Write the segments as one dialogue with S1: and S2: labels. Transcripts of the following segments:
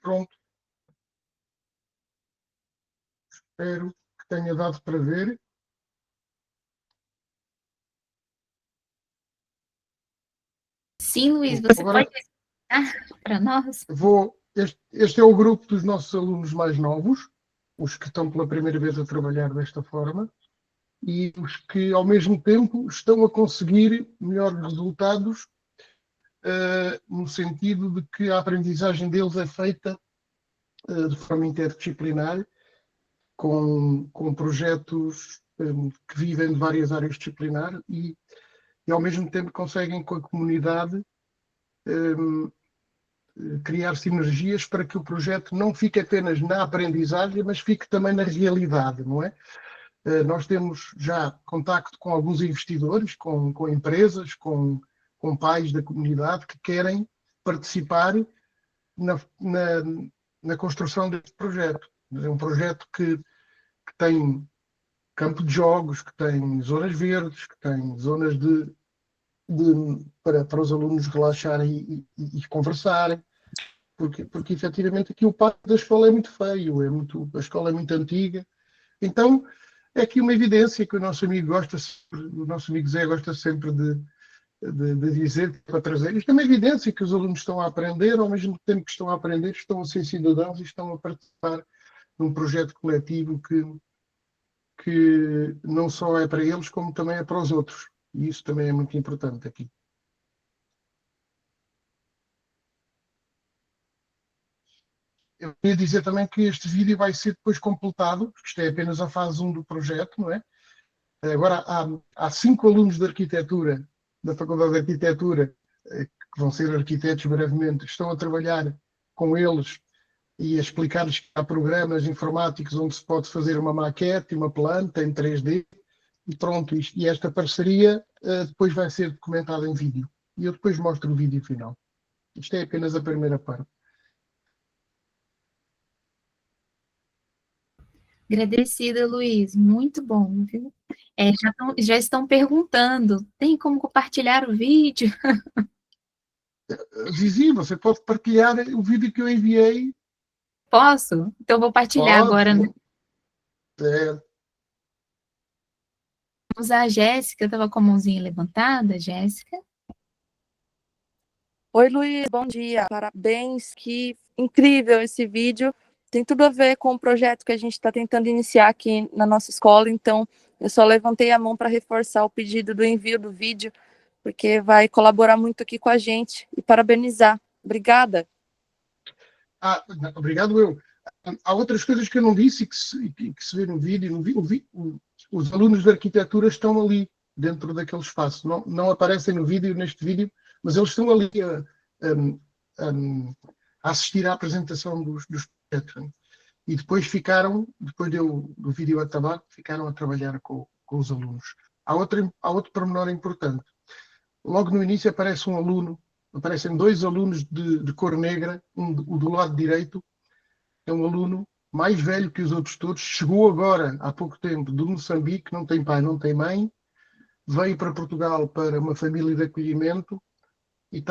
S1: Pronto. Espero que tenha dado para ver.
S2: Sim, Luiz, você
S1: Agora,
S2: pode explicar para nós?
S1: Este é o grupo dos nossos alunos mais novos, os que estão pela primeira vez a trabalhar desta forma e os que, ao mesmo tempo, estão a conseguir melhores resultados, no sentido de que a aprendizagem deles é feita de forma interdisciplinar, com projetos que vivem de várias áreas disciplinares e, ao mesmo tempo, conseguem com a comunidade criar sinergias para que o projeto não fique apenas na aprendizagem, mas fique também na realidade, não é? Nós temos já contacto com alguns investidores, com empresas, com pais da comunidade que querem participar na construção deste projeto. É um projeto que tem campo de jogos, que tem zonas verdes, que tem zonas para os alunos relaxarem e conversarem, porque efetivamente aqui o pátio da escola é muito feio, a escola é muito antiga. Então, é aqui uma evidência que o nosso amigo Zé gosta sempre de dizer, para trazer. Isto é uma evidência que os alunos estão a aprender, ao mesmo tempo que estão a aprender, estão a ser cidadãos e estão a participar num projeto coletivo que não só é para eles, como também é para os outros. E isso também é muito importante aqui. Eu queria dizer também que este vídeo vai ser depois completado, porque isto é apenas a fase 1 do projeto, não é? Agora, há 5 alunos de arquitetura, da Faculdade de Arquitetura, que vão ser arquitetos brevemente, que estão a trabalhar com eles e a explicar-lhes que há programas informáticos onde se pode fazer uma maquete, uma planta em 3D, e pronto, e esta parceria depois vai ser documentada em vídeo. E eu depois mostro o vídeo final. Isto é apenas a primeira parte.
S2: Agradecida, Luiz. Muito bom, viu? Já estão perguntando, tem como compartilhar o vídeo?
S1: Zizi, você pode partilhar o vídeo que eu enviei?
S2: Posso? Então, vou partilhar agora.
S1: Pode. É.
S2: Vamos a Jéssica, estava com a mãozinha levantada, Jéssica.
S3: Oi, Luiz, bom dia. Parabéns, que incrível esse vídeo. Tem tudo a ver com o projeto que a gente está tentando iniciar aqui na nossa escola, então eu só levantei a mão para reforçar o pedido do envio do vídeo, porque vai colaborar muito aqui com a gente, e parabenizar. Obrigada.
S1: Obrigado, eu. Há outras coisas que eu não disse e que se vê no vídeo. Os alunos de arquitetura estão ali, dentro daquele espaço. Não aparecem no vídeo, neste vídeo, mas eles estão ali a assistir à apresentação dos projetos. E depois do vídeo acabar, ficaram a trabalhar com os alunos. Há outro pormenor importante. Logo no início aparecem 2 alunos de cor negra, o do lado direito é um aluno mais velho que os outros todos, chegou agora, há pouco tempo, de Moçambique, não tem pai, não tem mãe, veio para Portugal para uma família de acolhimento e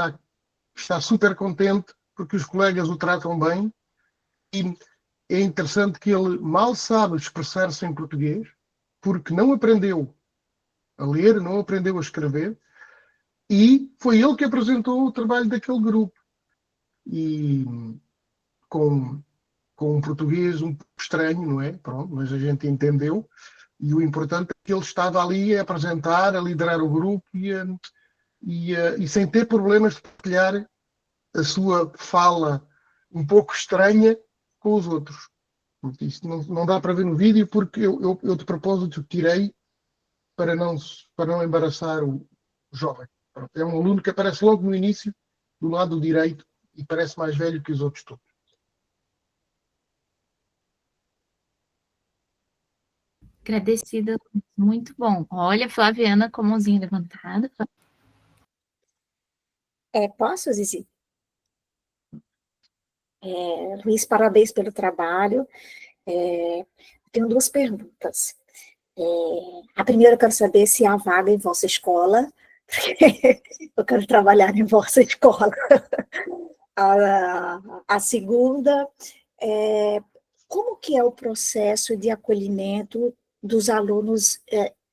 S1: está super contente porque os colegas o tratam bem e é interessante que ele mal sabe expressar-se em português porque não aprendeu a ler, não aprendeu a escrever e foi ele que apresentou o trabalho daquele grupo. E com um português um pouco estranho, não é? Pronto, mas a gente entendeu. E o importante é que ele estava ali a apresentar, a liderar o grupo e sem ter problemas de partilhar a sua fala um pouco estranha com os outros. Isto não dá para ver no vídeo porque eu de propósito tirei para não embaraçar o jovem. É um aluno que aparece logo no início, do lado direito, e parece mais velho que os outros todos.
S2: Agradecida, muito bom. Olha, Flaviana com a mãozinha levantada.
S4: Posso, Zizi? Luiz, parabéns pelo trabalho. Tenho 2 perguntas. A primeira, eu quero saber se há vaga em vossa escola, porque eu quero trabalhar em vossa escola. A segunda é como que é o processo de acolhimento dos alunos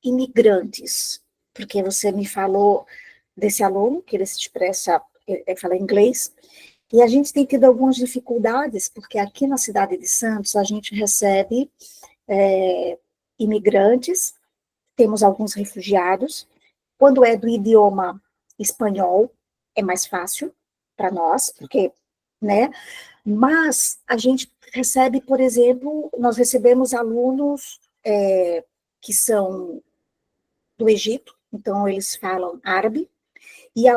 S4: imigrantes? Porque você me falou desse aluno, que ele se expressa, ele fala inglês, e a gente tem tido algumas dificuldades, porque aqui na cidade de Santos a gente recebe imigrantes, temos alguns refugiados. Quando é do idioma espanhol, é mais fácil para nós, porque, né? Mas a gente recebe, por exemplo, nós recebemos alunos que são do Egito, então eles falam árabe, e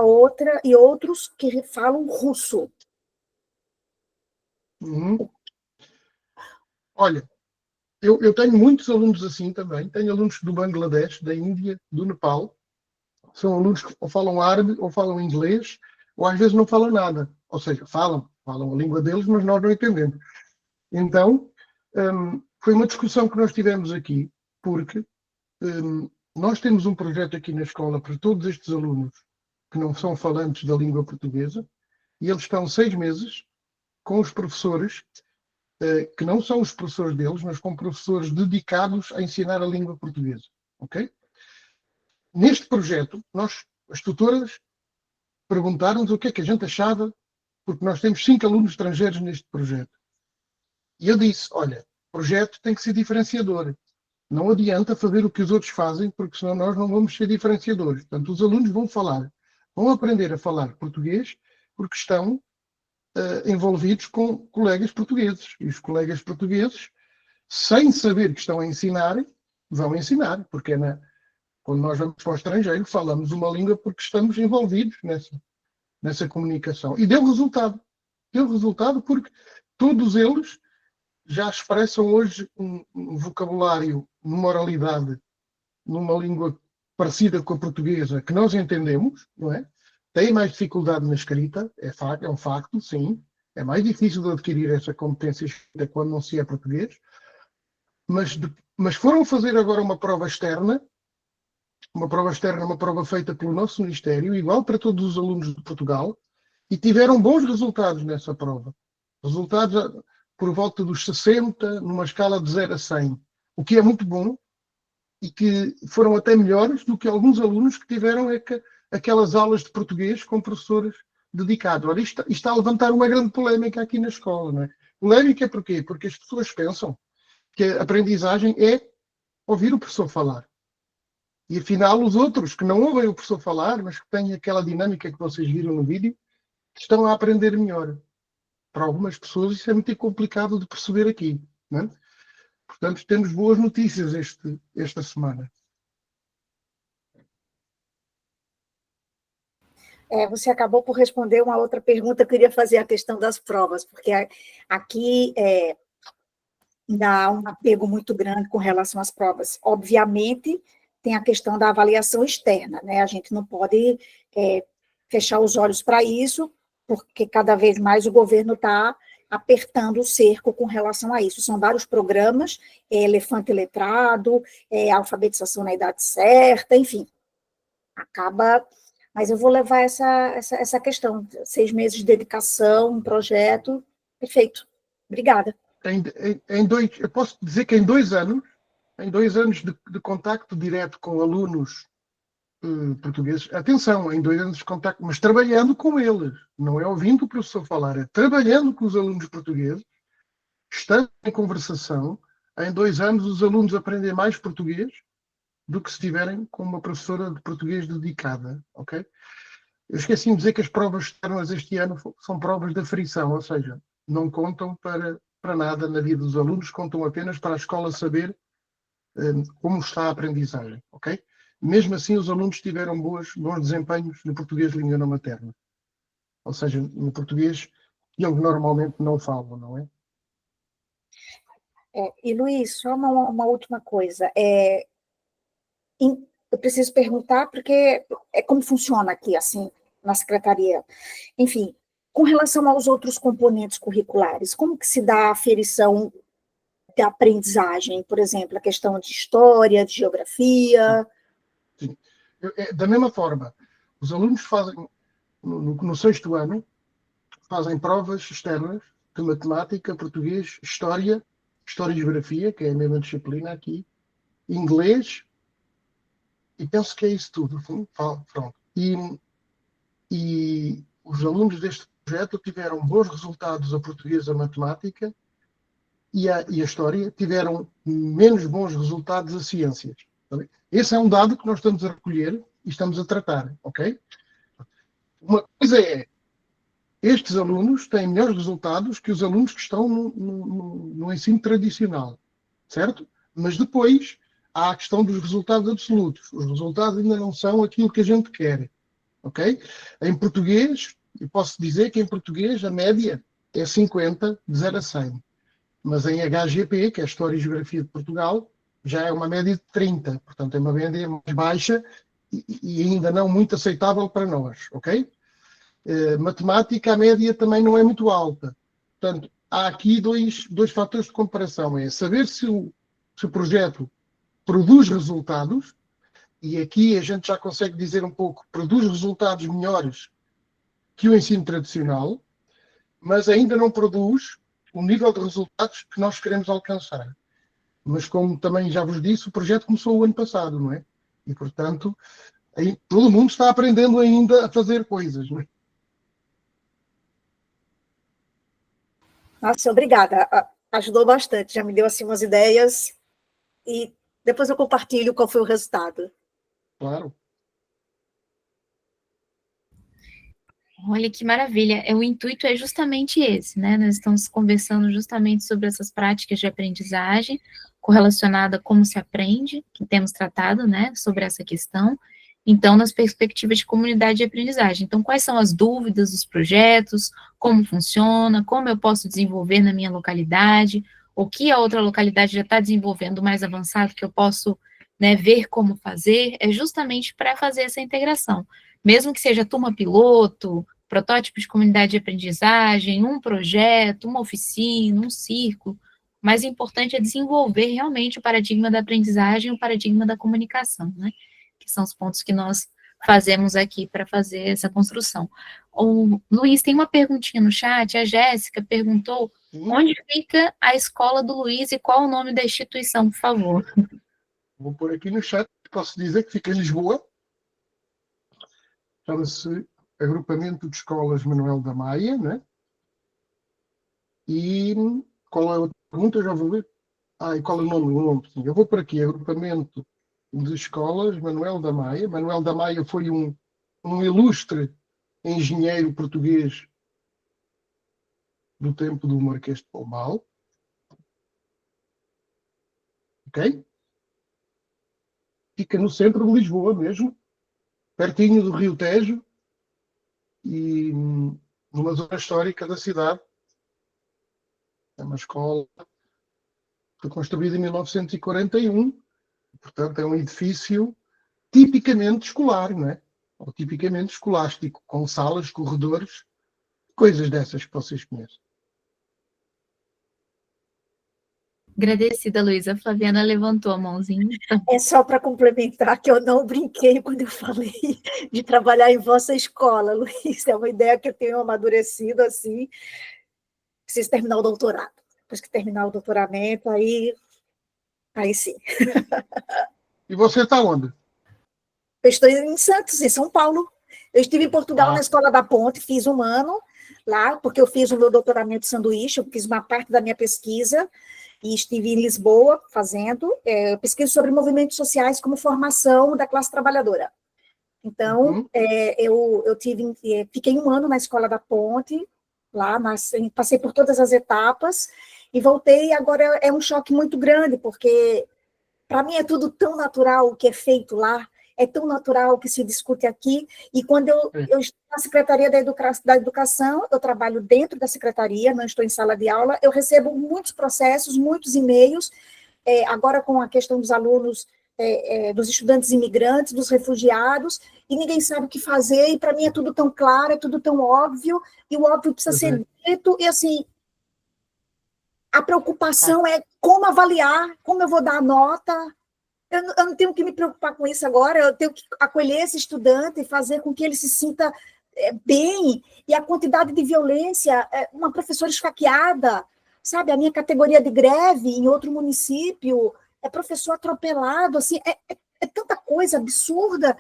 S4: outros que falam russo.
S1: Uhum. Olha, eu tenho muitos alunos assim também. Tenho alunos do Bangladesh, da Índia, do Nepal. São alunos que ou falam árabe ou falam inglês, ou às vezes não falam nada. Ou seja, falam a língua deles, mas nós não entendemos. Então, foi uma discussão que nós tivemos aqui, porque nós temos um projeto aqui na escola para todos estes alunos que não são falantes da língua portuguesa, e eles estão 6 meses com os professores, que não são os professores deles, mas com professores dedicados a ensinar a língua portuguesa. Ok? Neste projeto, as tutoras perguntaram-nos o que é que a gente achava, porque nós temos 5 alunos estrangeiros neste projeto. E eu disse, olha, o projeto tem que ser diferenciador. Não adianta fazer o que os outros fazem, porque senão nós não vamos ser diferenciadores. Portanto, os alunos vão aprender a falar português, porque estão envolvidos com colegas portugueses. E os colegas portugueses, sem saber que estão a ensinar, vão ensinar, porque quando nós vamos para o estrangeiro, falamos uma língua porque estamos envolvidos nessa comunicação. E deu resultado. Deu resultado porque todos eles já expressam hoje um vocabulário, uma oralidade, numa língua parecida com a portuguesa, que nós entendemos, não é? Têm mais dificuldade na escrita, é um facto, sim. É mais difícil de adquirir essa competência escrita quando não se é português. Mas foram fazer agora uma prova externa, uma prova feita pelo nosso Ministério, igual para todos os alunos de Portugal, e tiveram bons resultados nessa prova. Resultados por volta dos 60, numa escala de 0 a 100, o que é muito bom e que foram até melhores do que alguns alunos que tiveram aquelas aulas de português com professores dedicados. Ora, isto está a levantar uma grande polémica aqui na escola, não é? Polémica porquê? Porque as pessoas pensam que a aprendizagem é ouvir o professor falar. E afinal, os outros que não ouvem o professor falar, mas que têm aquela dinâmica que vocês viram no vídeo, estão a aprender melhor. Para algumas pessoas isso é muito complicado de perceber aqui, não é? Portanto, temos boas notícias esta semana.
S4: Você acabou por responder uma outra pergunta, eu queria fazer a questão das provas, porque aqui ainda há um apego muito grande com relação às provas. Obviamente, tem a questão da avaliação externa, né? A gente não pode fechar os olhos para isso, porque cada vez mais o governo está apertando o cerco com relação a isso. São vários programas, Elefante Letrado, alfabetização na idade certa, enfim, acaba... Mas eu vou levar essa questão, 6 meses de dedicação, um projeto, perfeito. Obrigada.
S1: Eu posso dizer que em 2 anos de contacto direto com alunos portugueses, atenção, em 2 anos de contacto, mas trabalhando com eles, não é ouvindo o professor falar, é trabalhando com os alunos portugueses, estando em conversação, em 2 anos os alunos aprendem mais português do que se tiverem com uma professora de português dedicada, ok? Eu esqueci de dizer que as provas externas este ano são provas de aferição, ou seja, não contam para nada na vida dos alunos, contam apenas para a escola saber como está a aprendizagem, ok? Mesmo assim, os alunos tiveram bons desempenhos no português de língua não materna. Ou seja, no português que eles normalmente não falam, não é?
S4: E, Luiz, só uma última coisa. Eu preciso perguntar, porque como funciona aqui, assim, na secretaria. Enfim, com relação aos outros componentes curriculares, como que se dá a aferição da aprendizagem? Por exemplo, a questão de história, de geografia...
S1: Sim. Da mesma forma, os alunos fazem, no 6º ano, fazem provas externas de matemática, português, história e geografia, que é a mesma disciplina aqui, inglês, e penso que é isso tudo. Pronto. E os alunos deste projeto tiveram bons resultados a português, a matemática e a história, tiveram menos bons resultados a ciências. Esse é um dado que nós estamos a recolher e estamos a tratar, ok? Uma coisa é, estes alunos têm melhores resultados que os alunos que estão no ensino tradicional, certo? Mas depois há a questão dos resultados absolutos. Os resultados ainda não são aquilo que a gente quer, ok? Em português, eu posso dizer que em português a média é 50, de 0 a 100. Mas em HGP, que é a História e Geografia de Portugal, já é uma média de 30. Portanto, é uma média mais baixa e ainda não muito aceitável para nós, ok? Matemática, a média também não é muito alta. Portanto, há aqui dois fatores de comparação. É saber se o projeto produz resultados, e aqui a gente já consegue dizer um pouco, produz resultados melhores que o ensino tradicional, mas ainda não produz o nível de resultados que nós queremos alcançar. Mas como também já vos disse, o projeto começou o ano passado, não é? E, portanto, aí, todo mundo está aprendendo ainda a fazer coisas, não é?
S4: Nossa, obrigada. Ajudou bastante, já me deu assim umas ideias e depois eu compartilho qual foi o resultado.
S1: Claro.
S2: Olha que maravilha. O intuito é justamente esse, né? Nós estamos conversando justamente sobre essas práticas de aprendizagem correlacionada a como se aprende, que temos tratado, né, sobre essa questão. Então, nas perspectivas de comunidade de aprendizagem. Então, quais são as dúvidas dos projetos, como funciona, como eu posso desenvolver na minha localidade, o que a outra localidade já está desenvolvendo mais avançado que eu posso, né, ver como fazer, é justamente para fazer essa integração. Mesmo que seja turma piloto, protótipo de comunidade de aprendizagem, um projeto, uma oficina, um círculo, o mais importante é desenvolver realmente o paradigma da aprendizagem e o paradigma da comunicação, né? Que são os pontos que nós fazemos aqui para fazer essa construção. O Luiz, tem uma perguntinha no chat, a Jéssica perguntou onde fica a escola do Luiz e qual o nome da instituição, por favor.
S1: Vou pôr aqui no chat, posso dizer que fica em Lisboa. Chama-se Agrupamento de Escolas Manuel da Maia, né? E qual é a outra pergunta? Eu já vou ver. E qual é o nome? O nome, sim. Eu vou por aqui, Agrupamento de Escolas Manuel da Maia. Manuel da Maia foi um ilustre engenheiro português do tempo do Marquês de Pombal. Ok? Fica no centro de Lisboa mesmo, pertinho do Rio Tejo e numa zona histórica da cidade. É uma escola que foi construída em 1941, portanto é um edifício tipicamente escolar, não é? Ou tipicamente escolástico, com salas, corredores, coisas dessas que vocês conhecem.
S2: Agradecida, Luísa. A Flaviana levantou a mãozinha.
S4: É só para complementar que eu não brinquei quando eu falei de trabalhar em vossa escola, Luiz. É uma ideia que eu tenho amadurecido assim. Preciso terminar o doutorado. Depois que terminar o doutoramento, aí sim.
S1: E você está onde?
S4: Eu estou em Santos, em São Paulo. Eu estive em Portugal na Escola da Ponte, fiz um ano lá, porque eu fiz o meu doutoramento de sanduíche, eu fiz uma parte da minha pesquisa, e estive em Lisboa fazendo pesquisa sobre movimentos sociais como formação da classe trabalhadora. Então, fiquei um ano na Escola da Ponte, lá, passei por todas as etapas, e voltei, e agora é um choque muito grande, porque para mim é tudo tão natural o que é feito lá, é tão natural o que se discute aqui, e quando eu estou na Secretaria da Educação, eu trabalho dentro da Secretaria, não estou em sala de aula, eu recebo muitos processos, muitos e-mails, agora com a questão dos alunos, dos estudantes imigrantes, dos refugiados, e ninguém sabe o que fazer, e para mim é tudo tão claro, é tudo tão óbvio, e o óbvio precisa ser dito, e assim, a preocupação é como avaliar, como eu vou dar a nota. Eu não tenho que me preocupar com isso agora, eu tenho que acolher esse estudante e fazer com que ele se sinta bem, e a quantidade de violência, uma professora esfaqueada, sabe, a minha categoria de greve em outro município, professor atropelado, assim, é tanta coisa absurda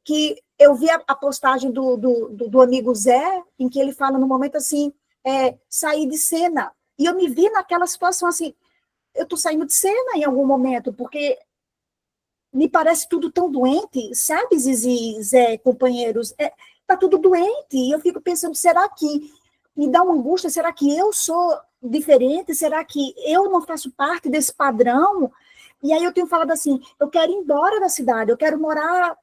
S4: que eu vi a postagem do amigo Zé, em que ele fala no momento assim, sair de cena, e eu me vi naquela situação assim, eu estou saindo de cena em algum momento, porque me parece tudo tão doente, sabe, Zizi, Zé, companheiros? Tá tudo doente, e eu fico pensando, será que me dá uma angústia, será que eu sou diferente? Será que eu não faço parte desse padrão? E aí eu tenho falado assim, eu quero ir embora da cidade, eu quero morar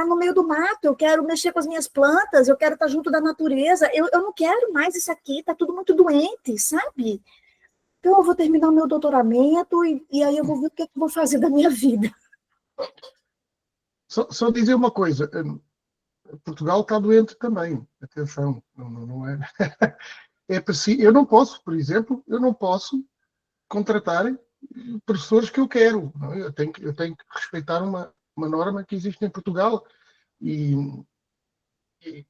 S4: no meio do mato, eu quero mexer com as minhas plantas, eu quero estar junto da natureza, eu não quero mais isso aqui, tá tudo muito doente, sabe? Então eu vou terminar o meu doutoramento e aí eu vou ver o que eu vou fazer da minha vida.
S1: Só dizer uma coisa, Portugal está doente também, atenção, não é? É preciso, eu não posso, por exemplo, eu não posso contratar professores que eu quero, não é? Eu tenho que respeitar uma norma que existe em Portugal e, e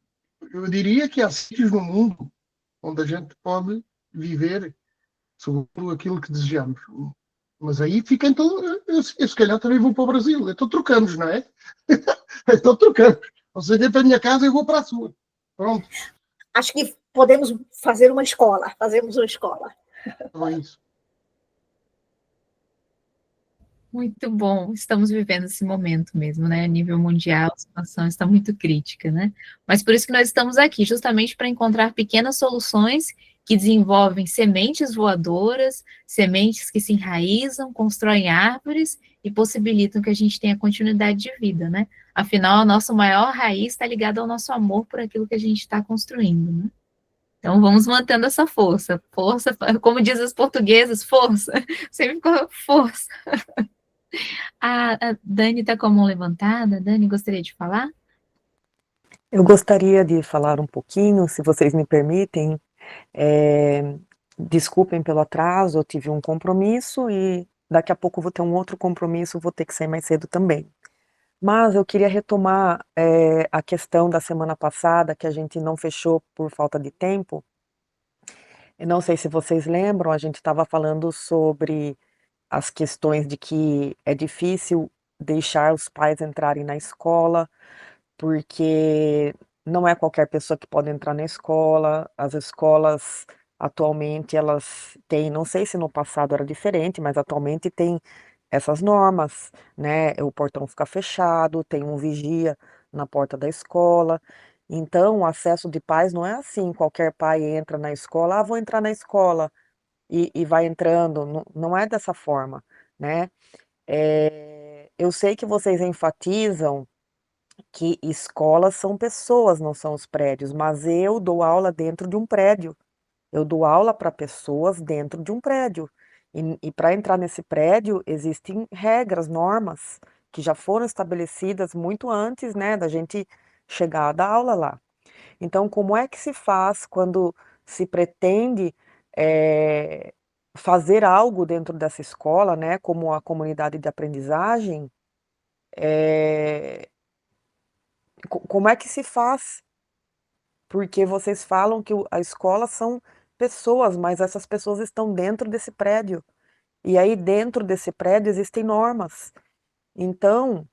S1: eu diria que há sítios no mundo onde a gente pode viver sobre aquilo que desejamos. Mas aí fica então, eu se calhar também vou para o Brasil, então trocamos, não é? Então trocamos. Você vem para a minha casa e eu vou para a sua. Pronto,
S4: Acho que podemos fazer uma escola, fazemos uma escola.
S1: então é isso.
S2: Muito bom, estamos vivendo esse momento mesmo, né? A nível mundial, a situação está muito crítica, né? Mas por isso que nós estamos aqui, justamente para encontrar pequenas soluções que desenvolvem sementes voadoras, sementes que se enraizam, constroem árvores e possibilitam que a gente tenha continuidade de vida, né? Afinal, a nossa maior raiz está ligada ao nosso amor por aquilo que a gente está construindo, né? Então, vamos mantendo essa força. Força, como diz as portuguesas, força. Sempre com força. A Dani está com a mão levantada. Dani, gostaria de falar?
S5: Eu gostaria de falar um pouquinho, se vocês me permitem. Desculpem pelo atraso, eu tive um compromisso e daqui a pouco vou ter um outro compromisso, vou ter que sair mais cedo também. Mas eu queria retomar a questão da semana passada, que a gente não fechou por falta de tempo. Eu não sei se vocês lembram, a gente estava falando sobre as questões de que é difícil deixar os pais entrarem na escola, porque não é qualquer pessoa que pode entrar na escola. As escolas atualmente elas têm, não sei se no passado era diferente, mas atualmente tem essas normas, né? O portão fica fechado, tem um vigia na porta da escola. Então, o acesso de pais não é assim, qualquer pai entra na escola, vou entrar na escola e vai entrando, não é dessa forma, né? Eu sei que vocês enfatizam que escolas são pessoas, não são os prédios, mas eu dou aula dentro de um prédio. Eu dou aula para pessoas dentro de um prédio. E para entrar nesse prédio existem regras, normas que já foram estabelecidas muito antes, né, da gente chegar a dar aula lá. Então, como é que se faz quando se pretende fazer algo dentro dessa escola, né, como a comunidade de aprendizagem? Como é que se faz? Porque vocês falam que a escola são pessoas, mas essas pessoas estão dentro desse prédio. E aí, dentro desse prédio, existem normas. Então,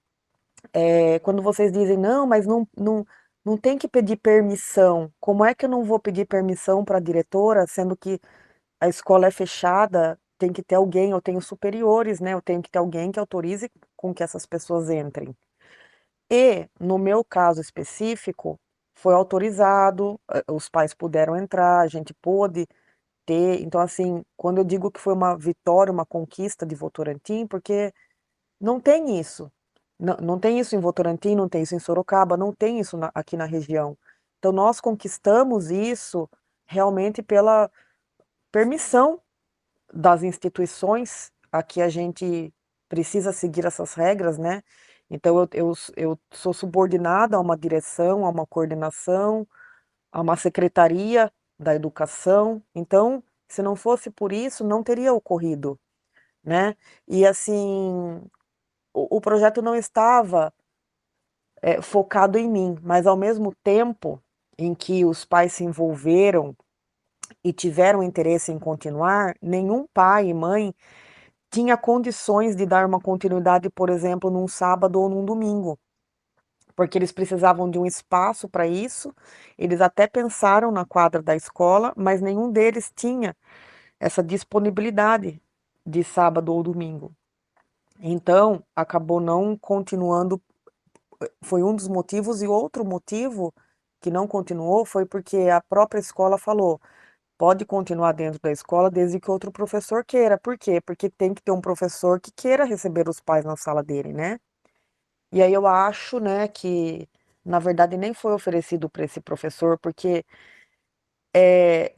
S5: quando vocês dizem, não, mas não tem que pedir permissão, como é que eu não vou pedir permissão para a diretora, sendo que a escola é fechada, tem que ter alguém, eu tenho superiores, né? Eu tenho que ter alguém que autorize com que essas pessoas entrem. E, no meu caso específico, foi autorizado, os pais puderam entrar, a gente pôde ter. Então, assim, quando eu digo que foi uma vitória, uma conquista de Votorantim, porque não tem isso. Não tem isso em Votorantim, não tem isso em Sorocaba, não tem isso aqui na região. Então, nós conquistamos isso realmente pela permissão das instituições. Aqui a gente precisa seguir essas regras, né? Então, eu sou subordinada a uma direção, a uma coordenação, a uma secretaria da educação. Então, se não fosse por isso, não teria ocorrido, né? E assim, o projeto não estava focado em mim, mas ao mesmo tempo em que os pais se envolveram e tiveram interesse em continuar, nenhum pai e mãe tinha condições de dar uma continuidade, por exemplo, num sábado ou num domingo, porque eles precisavam de um espaço para isso. Eles até pensaram na quadra da escola, mas nenhum deles tinha essa disponibilidade de sábado ou domingo. Então, acabou não continuando, foi um dos motivos, e outro motivo que não continuou foi porque a própria escola falou: pode continuar dentro da escola desde que outro professor queira. Por quê? Porque tem que ter um professor que queira receber os pais na sala dele, né? E aí eu acho, né, que na verdade nem foi oferecido para esse professor, porque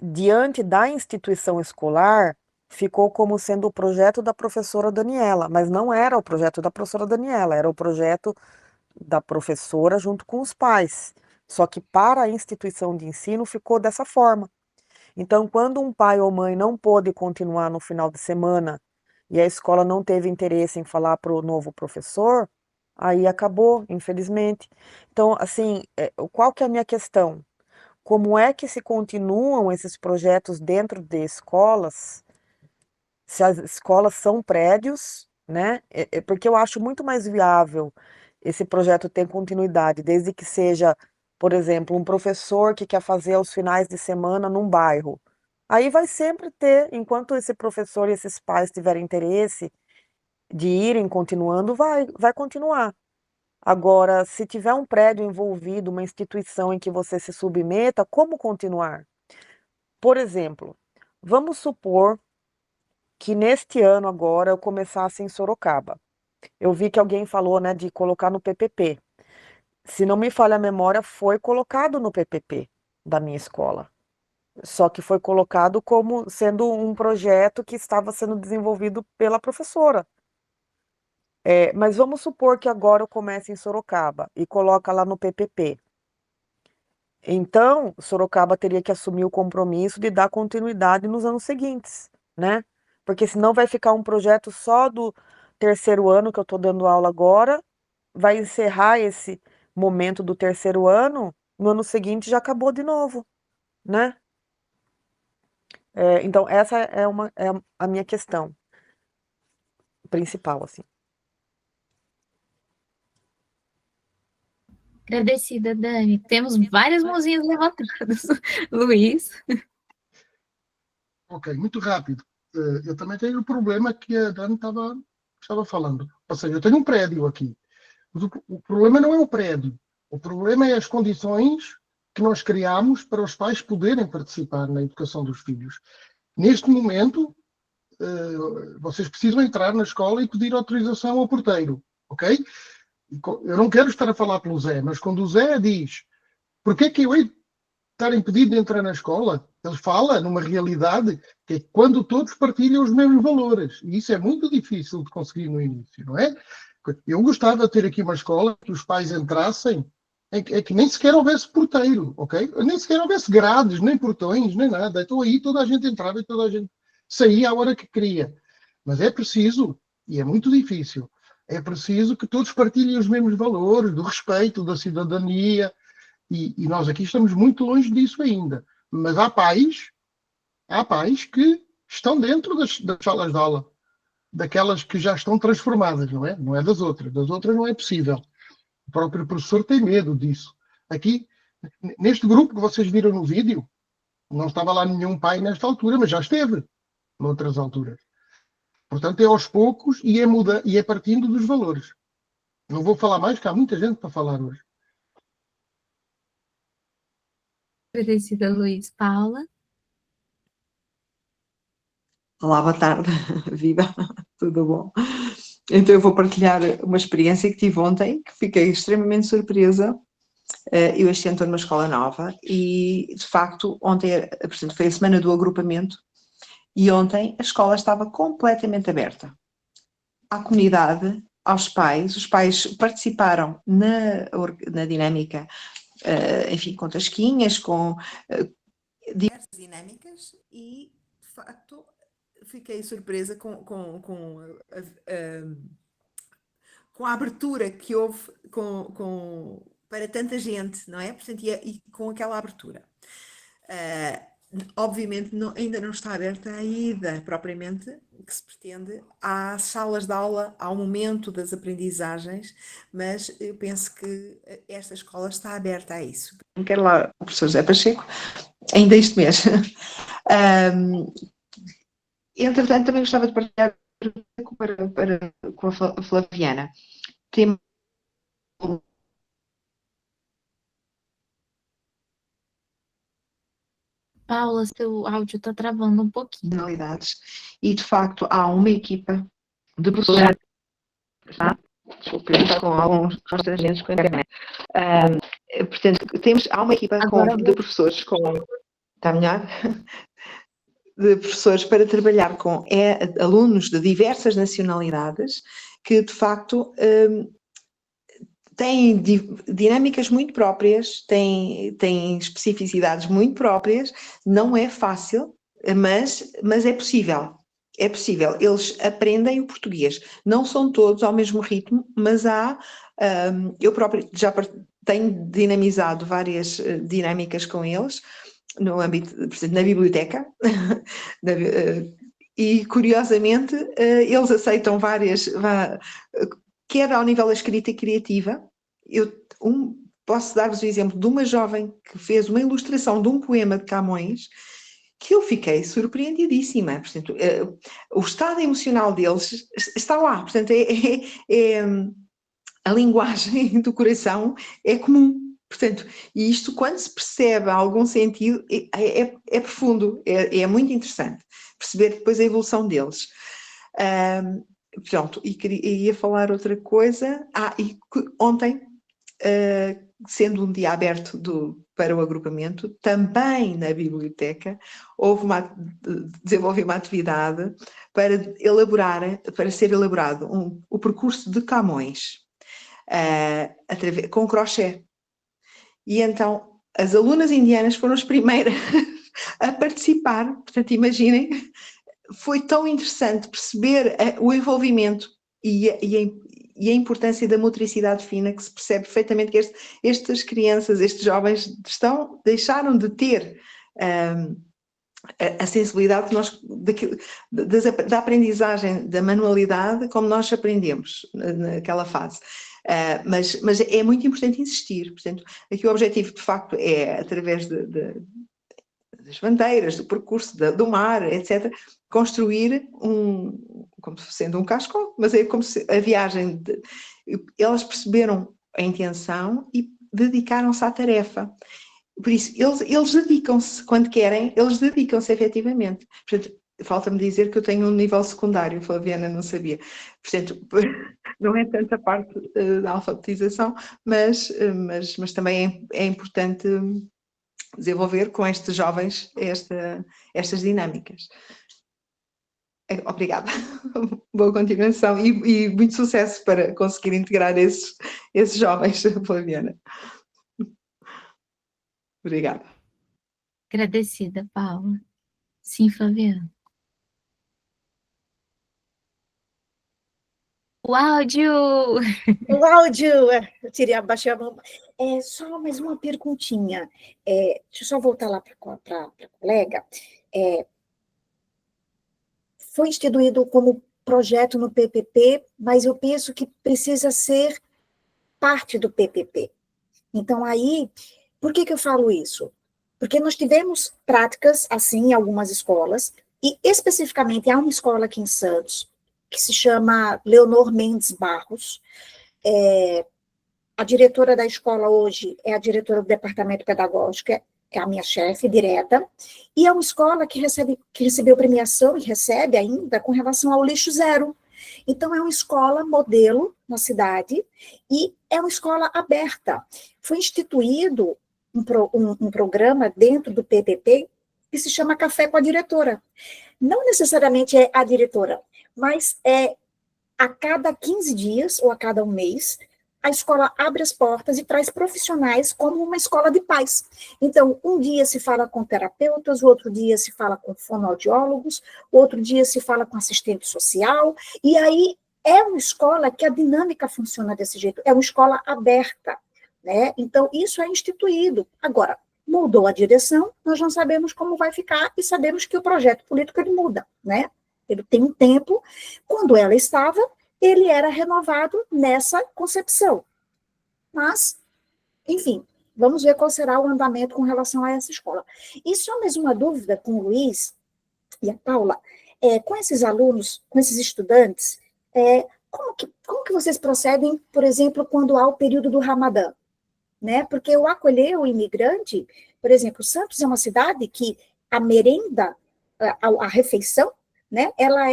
S5: diante da instituição escolar, ficou como sendo o projeto da professora Daniela, mas não era o projeto da professora Daniela, era o projeto da professora junto com os pais. Só que para a instituição de ensino ficou dessa forma. Então, quando um pai ou mãe não pôde continuar no final de semana e a escola não teve interesse em falar para o novo professor, aí acabou, infelizmente. Então, assim, qual que é a minha questão? Como é que se continuam esses projetos dentro de escolas, se as escolas são prédios, né? Porque eu acho muito mais viável esse projeto ter continuidade, desde que seja, por exemplo, um professor que quer fazer aos finais de semana num bairro. Aí vai sempre ter, enquanto esse professor e esses pais tiverem interesse de irem continuando, vai continuar. Agora, se tiver um prédio envolvido, uma instituição em que você se submeta, como continuar? Por exemplo, vamos supor que neste ano agora eu começasse em Sorocaba. Eu vi que alguém falou, né, de colocar no PPP. Se não me falha a memória, foi colocado no PPP da minha escola. Só que foi colocado como sendo um projeto que estava sendo desenvolvido pela professora. Mas vamos supor que agora eu comece em Sorocaba e coloca lá no PPP. Então, Sorocaba teria que assumir o compromisso de dar continuidade nos anos seguintes, né? Porque senão vai ficar um projeto só do terceiro ano que eu estou dando aula agora, vai encerrar esse momento do terceiro ano, no ano seguinte já acabou de novo, né? Então, essa é a minha questão principal, assim.
S2: Agradecida, Dani. Temos várias mãozinhas levantadas. Luiz.
S1: Ok, muito rápido. Eu também tenho o problema que a Dani estava falando. Ou seja, eu tenho um prédio aqui. Mas o problema não é o prédio. O problema é as condições que nós criamos para os pais poderem participar na educação dos filhos. Neste momento, vocês precisam entrar na escola e pedir autorização ao porteiro, ok? Eu não quero estar a falar pelo Zé, mas quando o Zé diz porque é que eu hei de estar impedido de entrar na escola, ele fala numa realidade que é quando todos partilham os mesmos valores. E isso é muito difícil de conseguir no início, não é? Eu gostava de ter aqui uma escola que os pais entrassem, é que nem sequer houvesse porteiro, ok? Nem sequer houvesse grades, nem portões, nem nada. Então aí toda a gente entrava e toda a gente saía à hora que queria. Mas é preciso, e é muito difícil, é preciso que todos partilhem os mesmos valores, do respeito, da cidadania, e nós aqui estamos muito longe disso ainda. Mas há pais que estão dentro das salas de aula, daquelas que já estão transformadas, não é? Não é das outras. Das outras não é possível. O próprio professor tem medo disso. Aqui, neste grupo que vocês viram no vídeo, não estava lá nenhum pai nesta altura, mas já esteve noutras alturas. Portanto, é aos poucos e é partindo dos valores. Não vou falar mais, que há muita gente para falar hoje.
S2: Agradecida, Luiz. Paula.
S6: Olá, boa tarde, viva, tudo bom? Então eu vou partilhar uma experiência que tive ontem, que fiquei extremamente surpresa. Eu este ano estou numa escola nova e, de facto, ontem, portanto, foi a semana do agrupamento e ontem a escola estava completamente aberta à comunidade, aos pais. Os pais participaram na dinâmica, enfim, com tasquinhas, com diversas dinâmicas e, de facto, fiquei surpresa com a abertura que houve
S7: para tanta gente, não é? Portanto, e com aquela abertura. Obviamente ainda não está aberta a ida propriamente, que se pretende, às salas de aula, ao momento das aprendizagens, mas eu penso que esta escola está aberta a isso.
S6: Quero lá o professor José Pacheco, ainda este mês. Entretanto, também gostava de partilhar com a Flaviana. Tem
S2: Paula, seu áudio está travando um pouquinho.
S6: personalidades e, de facto, há uma equipa de professores. Desculpe, está com alguns constrangimentos com a internet. Portanto, há uma equipa de professores com. Está melhor? De professores para trabalhar com alunos de diversas nacionalidades que, de facto, têm dinâmicas muito próprias, têm especificidades muito próprias. Não é fácil, mas é possível. É possível. Eles aprendem o português. Não são todos ao mesmo ritmo, mas eu próprio já tenho dinamizado várias dinâmicas com eles, no âmbito, portanto, na biblioteca, e curiosamente eles aceitam várias, quer ao nível da escrita criativa. Posso dar-vos o exemplo de uma jovem que fez uma ilustração de um poema de Camões, que eu fiquei surpreendidíssima. Portanto, o estado emocional deles está lá, portanto, a linguagem do coração é comum. Portanto, e isto, quando se percebe algum sentido, é profundo, é muito interessante perceber depois a evolução deles. Pronto, e ia falar outra coisa. E ontem, sendo um dia aberto para o agrupamento, também na biblioteca, desenvolvi uma atividade para ser elaborado o percurso de Camões, com crochê. E então, as alunas indianas foram as primeiras a participar. Portanto, imaginem, foi tão interessante perceber o envolvimento e a importância da motricidade fina, que se percebe perfeitamente que estas crianças, estes jovens, deixaram de ter a sensibilidade da aprendizagem da manualidade, como nós aprendemos naquela fase. Mas é muito importante insistir. Portanto, aqui o objetivo, de facto, é, através das bandeiras, do percurso, do mar, etc., construir como sendo um casco, mas é como se a viagem. Elas perceberam a intenção e dedicaram-se à tarefa. Por isso, eles dedicam-se, quando querem, eles dedicam-se efetivamente. Portanto, falta-me dizer que eu tenho um nível secundário, Flaviana não sabia. Portanto, não é tanta parte da alfabetização, mas também é importante desenvolver com estes jovens estas dinâmicas. Obrigada. Boa continuação e muito sucesso para conseguir integrar esses jovens, Flaviana. Obrigada.
S2: Agradecida, Paula. Sim, Flaviana. O áudio!
S4: O áudio, eu abaixei a mão. Só mais uma perguntinha. Deixa eu só voltar lá para a colega. Foi instituído como projeto no PPP, mas eu penso que precisa ser parte do PPP. Então, aí, por que eu falo isso? Porque nós tivemos práticas assim em algumas escolas, e especificamente há uma escola aqui em Santos, que se chama Leonor Mendes Barros. A diretora da escola hoje é a diretora do departamento pedagógico, é a minha chefe direta, e é uma escola que recebeu premiação e recebe ainda com relação ao lixo zero. Então, é uma escola modelo na cidade e é uma escola aberta. Foi instituído um programa dentro do PPP que se chama Café com a Diretora. Não necessariamente é a diretora, mas a cada 15 dias ou a cada um mês, a escola abre as portas e traz profissionais como uma escola de paz. Então, um dia se fala com terapeutas, o outro dia se fala com fonoaudiólogos, o outro dia se fala com assistente social, e aí é uma escola que a dinâmica funciona desse jeito, é uma escola aberta, né? Então, isso é instituído. Agora, mudou a direção, nós não sabemos como vai ficar e sabemos que o projeto político ele muda, né? Ele tem um tempo. Quando ela estava, ele era renovado nessa concepção. Mas, enfim, vamos ver qual será o andamento com relação a essa escola. E só mais uma dúvida com o Luiz e a Paula, com esses alunos, com esses estudantes, como que vocês procedem, por exemplo, quando há o período do Ramadã? Né? Porque o acolher o imigrante, por exemplo, Santos é uma cidade que a merenda, a refeição, né, ela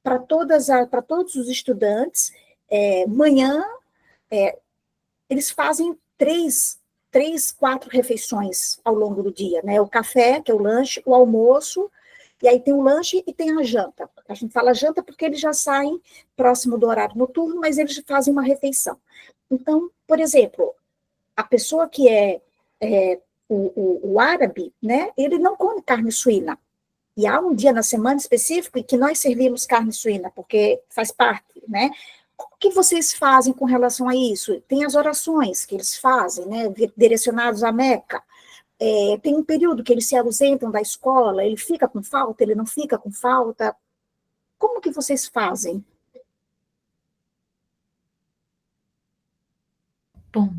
S4: para todos os estudantes, manhã, eles fazem três, 4 refeições ao longo do dia, né? O café, que é o lanche, o almoço, e aí tem o lanche e tem a janta. A gente fala janta porque eles já saem próximo do horário noturno, mas eles fazem uma refeição. Então, por exemplo, a pessoa que o árabe, né, ele não come carne suína. E há um dia na semana específico em que nós servimos carne suína, porque faz parte, né? Como que vocês fazem com relação a isso? Tem as orações que eles fazem, né, direcionados à Meca. Tem um período que eles se ausentam da escola, ele fica com falta, ele não fica com falta. Como que vocês fazem?
S2: Bom,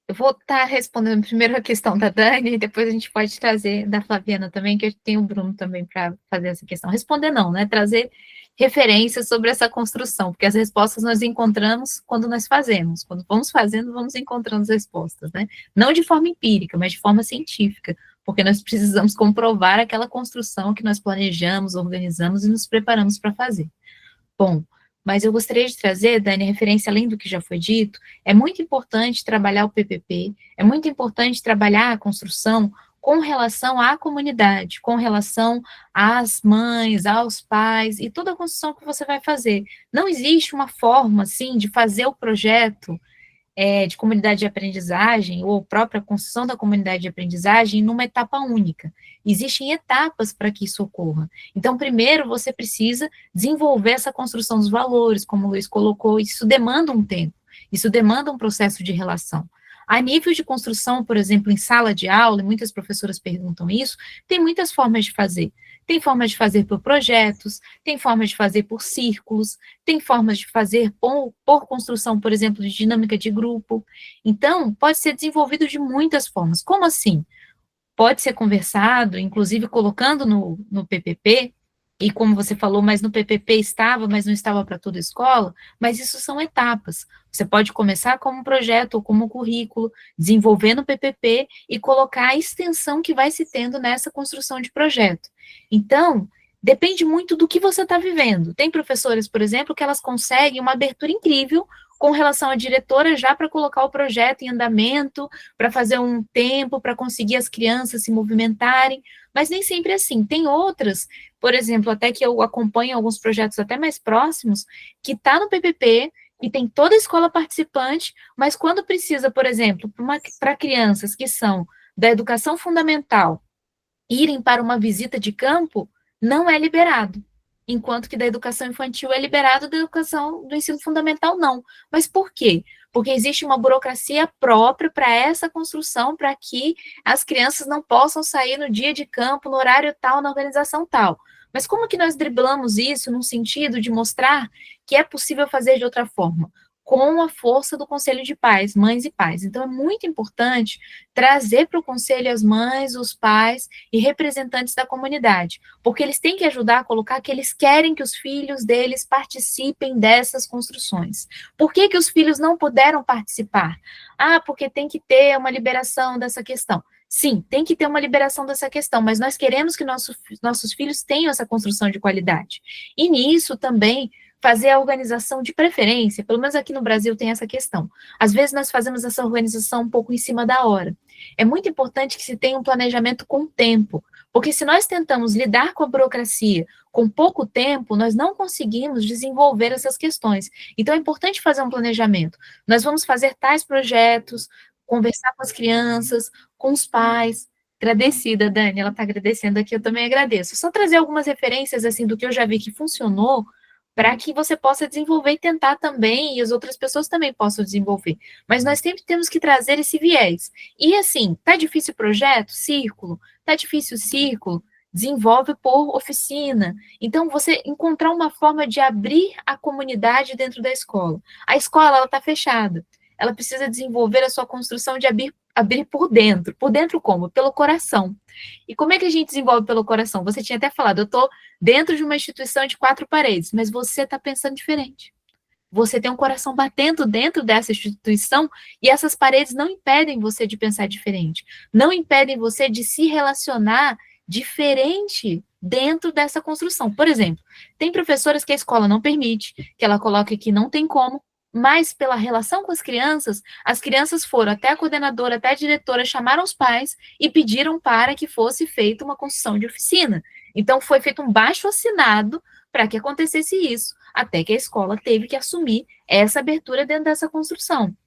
S2: eu vou estar respondendo primeiro a questão da Dani, e depois a gente pode trazer da Flaviana também, que eu tenho o Bruno também para fazer essa questão. Responder não, né? Trazer referências sobre essa construção, porque as respostas nós encontramos quando nós fazemos. Quando vamos fazendo, vamos encontrando as respostas, né? Não de forma empírica, mas de forma científica, porque nós precisamos comprovar aquela construção que nós planejamos, organizamos e nos preparamos para fazer. Bom, mas eu gostaria de trazer, Dani, referência além do que já foi dito, é muito importante trabalhar o PPP, é muito importante trabalhar a construção com relação à comunidade, com relação às mães, aos pais e toda a construção que você vai fazer. Não existe uma forma, assim, de fazer o projeto de comunidade de aprendizagem ou própria construção da comunidade de aprendizagem numa etapa única. Existem etapas para que isso ocorra. Então, primeiro, você precisa desenvolver essa construção dos valores, como o Luiz colocou, isso demanda um tempo, isso demanda um processo de relação. A nível de construção, por exemplo, em sala de aula, e muitas professoras perguntam isso, tem muitas formas de fazer. Tem formas de fazer por projetos, tem formas de fazer por círculos, tem formas de fazer por construção, por exemplo, de dinâmica de grupo. Então, pode ser desenvolvido de muitas formas. Como assim? Pode ser conversado, inclusive colocando no PPP, e como você falou, mas no PPP estava, mas não estava para toda a escola, mas isso são etapas. Você pode começar como um projeto ou como um currículo, desenvolvendo o PPP e colocar a extensão que vai se tendo nessa construção de projeto. Então, depende muito do que você está vivendo. Tem professores, por exemplo, que elas conseguem uma abertura incrível com relação à diretora já para colocar o projeto em andamento, para fazer um tempo, para conseguir as crianças se movimentarem, mas nem sempre é assim. Tem outras, por exemplo, até que eu acompanho alguns projetos até mais próximos, que está no PPP, e tem toda a escola participante, mas quando precisa, por exemplo, para crianças que são da educação fundamental, irem para uma visita de campo, não é liberado. Enquanto que da educação infantil é liberado, da educação do ensino fundamental não. Mas por quê? Porque existe uma burocracia própria para essa construção, para que as crianças não possam sair no dia de campo, no horário tal, na organização tal. Mas como que nós driblamos isso no sentido de mostrar que é possível fazer de outra forma? Com a força do Conselho de Pais, mães e pais. Então, é muito importante trazer para o Conselho as mães, os pais e representantes da comunidade, porque eles têm que ajudar a colocar que eles querem que os filhos deles participem dessas construções. Por que os filhos não puderam participar? Ah, porque tem que ter uma liberação dessa questão. Sim, tem que ter uma liberação dessa questão, mas nós queremos que nossos filhos tenham essa construção de qualidade. E nisso também fazer a organização de preferência, pelo menos aqui no Brasil tem essa questão. Às vezes nós fazemos essa organização um pouco em cima da hora. É muito importante que se tenha um planejamento com tempo, porque se nós tentamos lidar com a burocracia com pouco tempo, nós não conseguimos desenvolver essas questões. Então é importante fazer um planejamento. Nós vamos fazer tais projetos, conversar com as crianças, com os pais. Agradecida, Dani, ela está agradecendo aqui, eu também agradeço. Só trazer algumas referências, assim, do que eu já vi que funcionou, para que você possa desenvolver e tentar também, e as outras pessoas também possam desenvolver. Mas nós sempre temos que trazer esse viés. E assim, tá difícil o projeto? Círculo. Tá difícil o círculo? Desenvolve por oficina. Então, você encontrar uma forma de abrir a comunidade dentro da escola. A escola, ela está fechada. Ela precisa desenvolver a sua construção de abrir por dentro. Por dentro como? Pelo coração. E como é que a gente desenvolve pelo coração? Você tinha até falado, eu estou dentro de uma instituição de 4 paredes, mas você está pensando diferente. Você tem um coração batendo dentro dessa instituição e essas paredes não impedem você de pensar diferente, não impedem você de se relacionar diferente dentro dessa construção. Por exemplo, tem professoras que a escola não permite, que ela coloca que não tem como, mas pela relação com as crianças foram até a coordenadora, até a diretora, chamaram os pais e pediram para que fosse feita uma construção de oficina. Então, foi feito um baixo-assinado para que acontecesse isso, até que a escola teve que assumir essa abertura dentro dessa construção.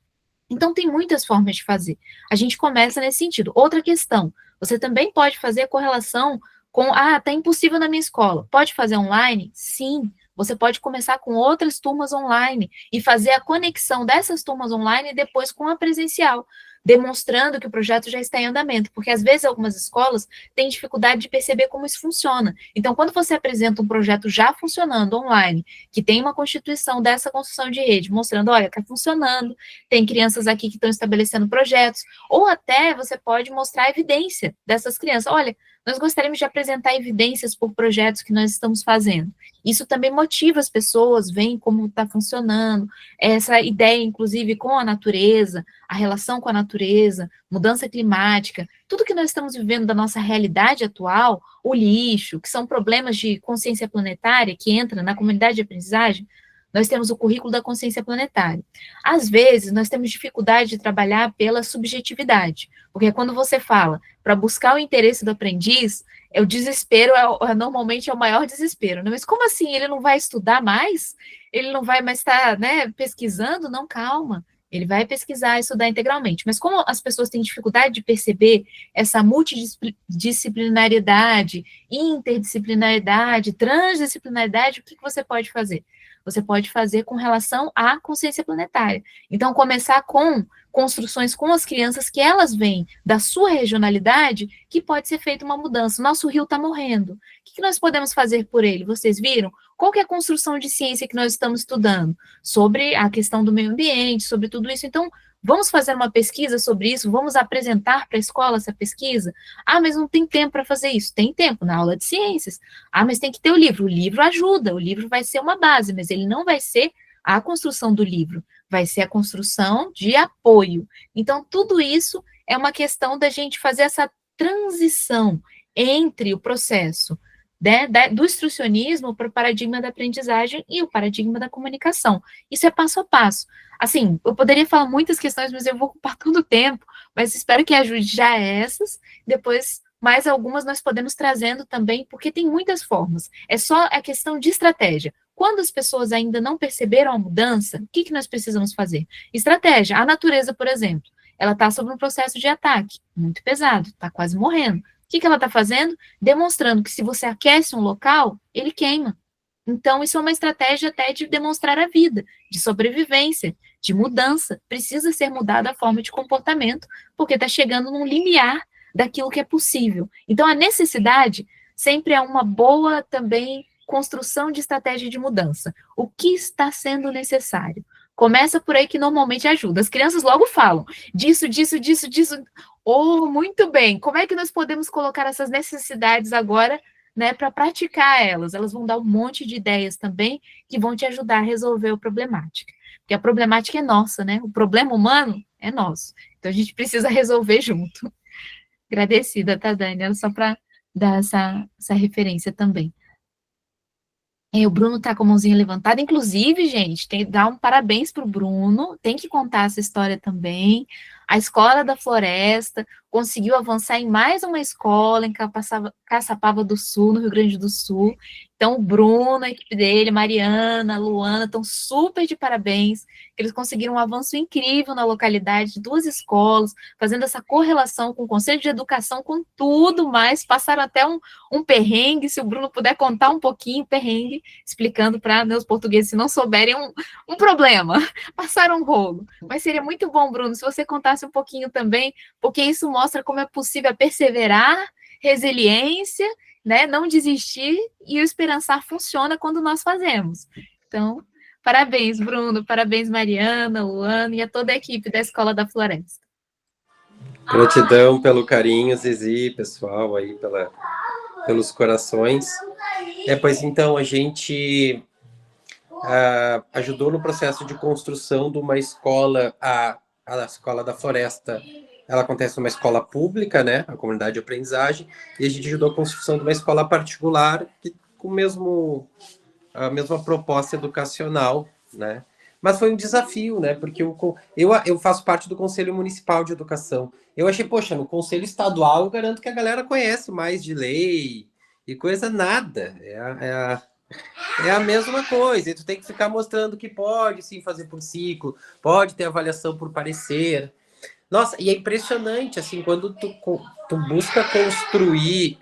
S2: Então, tem muitas formas de fazer. A gente começa nesse sentido. Outra questão, você também pode fazer a correlação com, tá impossível na minha escola. Pode fazer online? Sim. Você pode começar com outras turmas online e fazer a conexão dessas turmas online depois com a presencial, demonstrando que o projeto já está em andamento, porque às vezes algumas escolas têm dificuldade de perceber como isso funciona. Então, quando você apresenta um projeto já funcionando online, que tem uma constituição dessa construção de rede, mostrando, olha, está funcionando, tem crianças aqui que estão estabelecendo projetos, ou até você pode mostrar a evidência dessas crianças. Olha, nós gostaríamos de apresentar evidências por projetos que nós estamos fazendo. Isso também motiva as pessoas, veem como está funcionando, essa ideia, inclusive, com a natureza, a relação com a natureza, mudança climática, tudo que nós estamos vivendo da nossa realidade atual, o lixo, que são problemas de consciência planetária, que entra na comunidade de aprendizagem, nós temos o currículo da consciência planetária. Às vezes, nós temos dificuldade de trabalhar pela subjetividade, porque quando você fala para buscar o interesse do aprendiz, o desespero normalmente é o maior desespero, né? Mas como assim? Ele não vai estudar mais? Ele não vai mais estar, né, pesquisando? Não, calma. Ele vai pesquisar e estudar integralmente. Mas como as pessoas têm dificuldade de perceber essa multidisciplinariedade, interdisciplinaridade, transdisciplinaridade, o que você pode fazer? Você pode fazer com relação à consciência planetária. Então, começar com construções com as crianças que elas vêm da sua regionalidade, que pode ser feita uma mudança. Nosso rio está morrendo. O que nós podemos fazer por ele? Vocês viram? Qual que é a construção de ciência que nós estamos estudando? Sobre a questão do meio ambiente, sobre tudo isso. Então, vamos fazer uma pesquisa sobre isso? Vamos apresentar para a escola essa pesquisa? Mas não tem tempo para fazer isso. Tem tempo na aula de ciências. Mas tem que ter o livro. O livro ajuda, o livro vai ser uma base, mas ele não vai ser a construção do livro, vai ser a construção de apoio. Então, tudo isso é uma questão da gente fazer essa transição entre o processo, né, do instrucionismo para o paradigma da aprendizagem e o paradigma da comunicação. Isso é passo a passo. Assim, eu poderia falar muitas questões, mas eu vou ocupar todo o tempo, mas espero que ajude já essas, depois mais algumas nós podemos trazendo também, porque tem muitas formas. É só a questão de estratégia. Quando as pessoas ainda não perceberam a mudança, o que nós precisamos fazer? Estratégia. A natureza, por exemplo, ela está sob um processo de ataque muito pesado, está quase morrendo. O que ela está fazendo? Demonstrando que se você aquece um local, ele queima. Então, isso é uma estratégia até de demonstrar a vida, de sobrevivência, de mudança. Precisa ser mudada a forma de comportamento, porque está chegando num limiar daquilo que é possível. Então, a necessidade sempre é uma boa também construção de estratégia de mudança. O que está sendo necessário? Começa por aí que normalmente ajuda. As crianças logo falam disso. Muito bem. Como é que nós podemos colocar essas necessidades agora, né, para praticar elas? Elas vão dar um monte de ideias também que vão te ajudar a resolver a problemática. Porque a problemática é nossa, né? O problema humano é nosso. Então, a gente precisa resolver junto. Agradecida, tá, Dani? Só para dar essa referência também. O Bruno tá com a mãozinha levantada. Inclusive, gente, tem que dar um parabéns para o Bruno. Tem que contar essa história também. A Escola da Floresta, conseguiu avançar em mais uma escola em Caçapava do Sul, no Rio Grande do Sul. Então, o Bruno, a equipe dele, Mariana, Luana, estão super de parabéns, que eles conseguiram um avanço incrível na localidade de 2 escolas, fazendo essa correlação com o Conselho de Educação, com tudo mais, passaram até um perrengue, se o Bruno puder contar um pouquinho, perrengue, explicando para meus portugueses, se não souberem, um problema, passaram um rolo. Mas seria muito bom, Bruno, se você contasse um pouquinho também, porque isso mostra como é possível perseverar, resiliência, né, não desistir, e o esperançar funciona quando nós fazemos. Então, parabéns, Bruno, parabéns, Mariana, Luana e a toda a equipe da Escola da Floresta.
S8: Gratidão pelo carinho, Zizi, pessoal, aí pelos corações. Pois então, a gente ajudou no processo de construção de uma escola, a Escola da Floresta. Ela acontece numa escola pública, né, a comunidade de aprendizagem, e a gente ajudou a construção de uma escola particular com a mesma proposta educacional, né? Mas foi um desafio, né? Porque eu faço parte do Conselho Municipal de Educação. Eu achei, poxa, no Conselho Estadual eu garanto que a galera conhece mais de lei e coisa nada. É a mesma coisa. E tu tem que ficar mostrando que pode sim fazer por ciclo, pode ter avaliação por parecer. Nossa, e é impressionante, assim, quando tu busca construir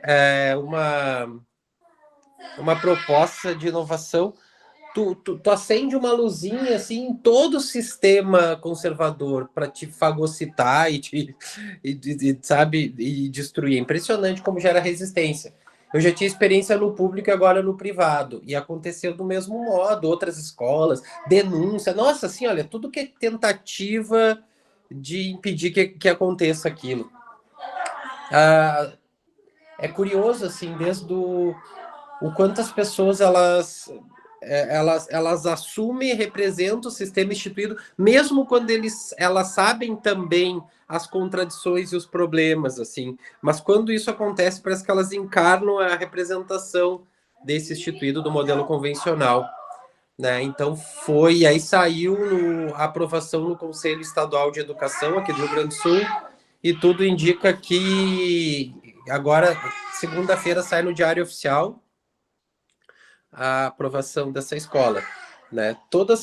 S8: uma proposta de inovação, tu acende uma luzinha assim em todo o sistema conservador para te fagocitar sabe, e destruir. É impressionante como gera resistência. Eu já tinha experiência no público e agora no privado, e aconteceu do mesmo modo, outras escolas, denúncia, nossa, assim, olha, tudo que é tentativa de impedir que aconteça aquilo. É curioso, assim, desde o quanto as pessoas elas assumem e representam o sistema instituído, mesmo quando elas sabem também as contradições e os problemas, assim. Mas quando isso acontece, parece que elas encarnam a representação desse instituído do modelo convencional, né? Então aí saiu a aprovação no Conselho Estadual de Educação aqui do Rio Grande do Sul, e tudo indica que agora, segunda-feira, sai no Diário Oficial a aprovação dessa escola, né? Toda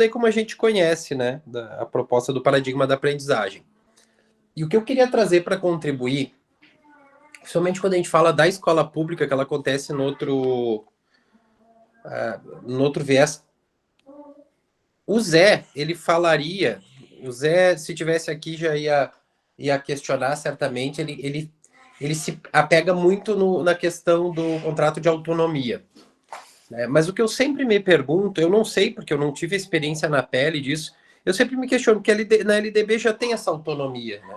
S8: aí como a gente conhece, né? A proposta do paradigma da aprendizagem. E o que eu queria trazer para contribuir, principalmente quando a gente fala da escola pública, que ela acontece no outro viés. O Zé, se tivesse aqui, já ia questionar certamente, ele se apega muito na questão do contrato de autonomia. Mas o que eu sempre me pergunto, eu não sei, porque eu não tive experiência na pele disso, eu sempre me questiono, porque na LDB já tem essa autonomia, né?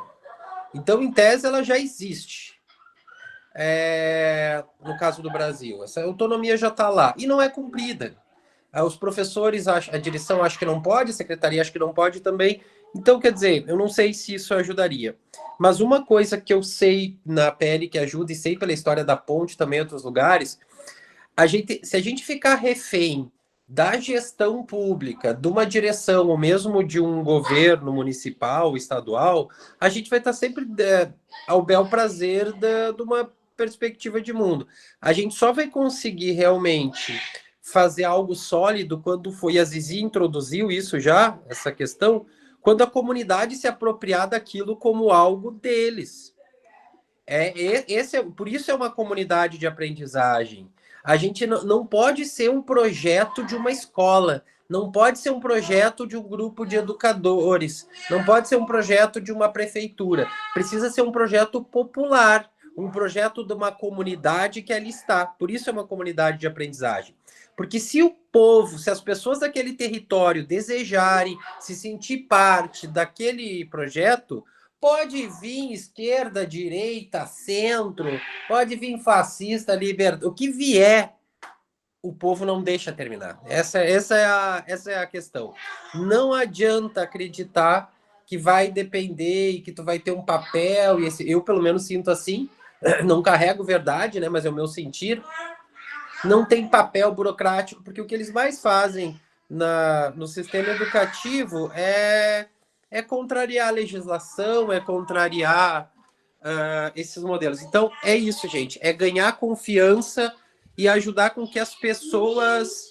S8: Então, em tese, ela já existe. No caso do Brasil, essa autonomia já está lá, e não é cumprida. Os professores, a direção acha que não pode, a secretaria acha que não pode também. Então, quer dizer, eu não sei se isso ajudaria. Mas uma coisa que eu sei na pele que ajuda, e sei pela história da Ponte também em outros lugares, se a gente ficar refém da gestão pública, de uma direção, ou mesmo de um governo municipal, estadual, a gente vai estar sempre ao bel prazer de uma perspectiva de mundo. A gente só vai conseguir realmente fazer algo sólido quando a Zizi introduziu isso já, essa questão, quando a comunidade se apropriar daquilo como algo deles. Por isso é uma comunidade de aprendizagem. A gente não pode ser um projeto de uma escola, não pode ser um projeto de um grupo de educadores, não pode ser um projeto de uma prefeitura. Precisa ser um projeto popular, um projeto de uma comunidade que ali está. Por isso é uma comunidade de aprendizagem. Porque se as pessoas daquele território desejarem se sentir parte daquele projeto, pode vir esquerda, direita, centro, pode vir fascista, o que vier, o povo não deixa terminar. Essa é a questão. Não adianta acreditar que vai depender e que tu vai ter um papel, eu pelo menos sinto assim, não carrego verdade, né, mas é o meu sentir. Não tem papel burocrático, porque o que eles mais fazem no sistema educativo é contrariar a legislação, é contrariar esses modelos. Então, é isso, gente. É ganhar confiança e ajudar com que as pessoas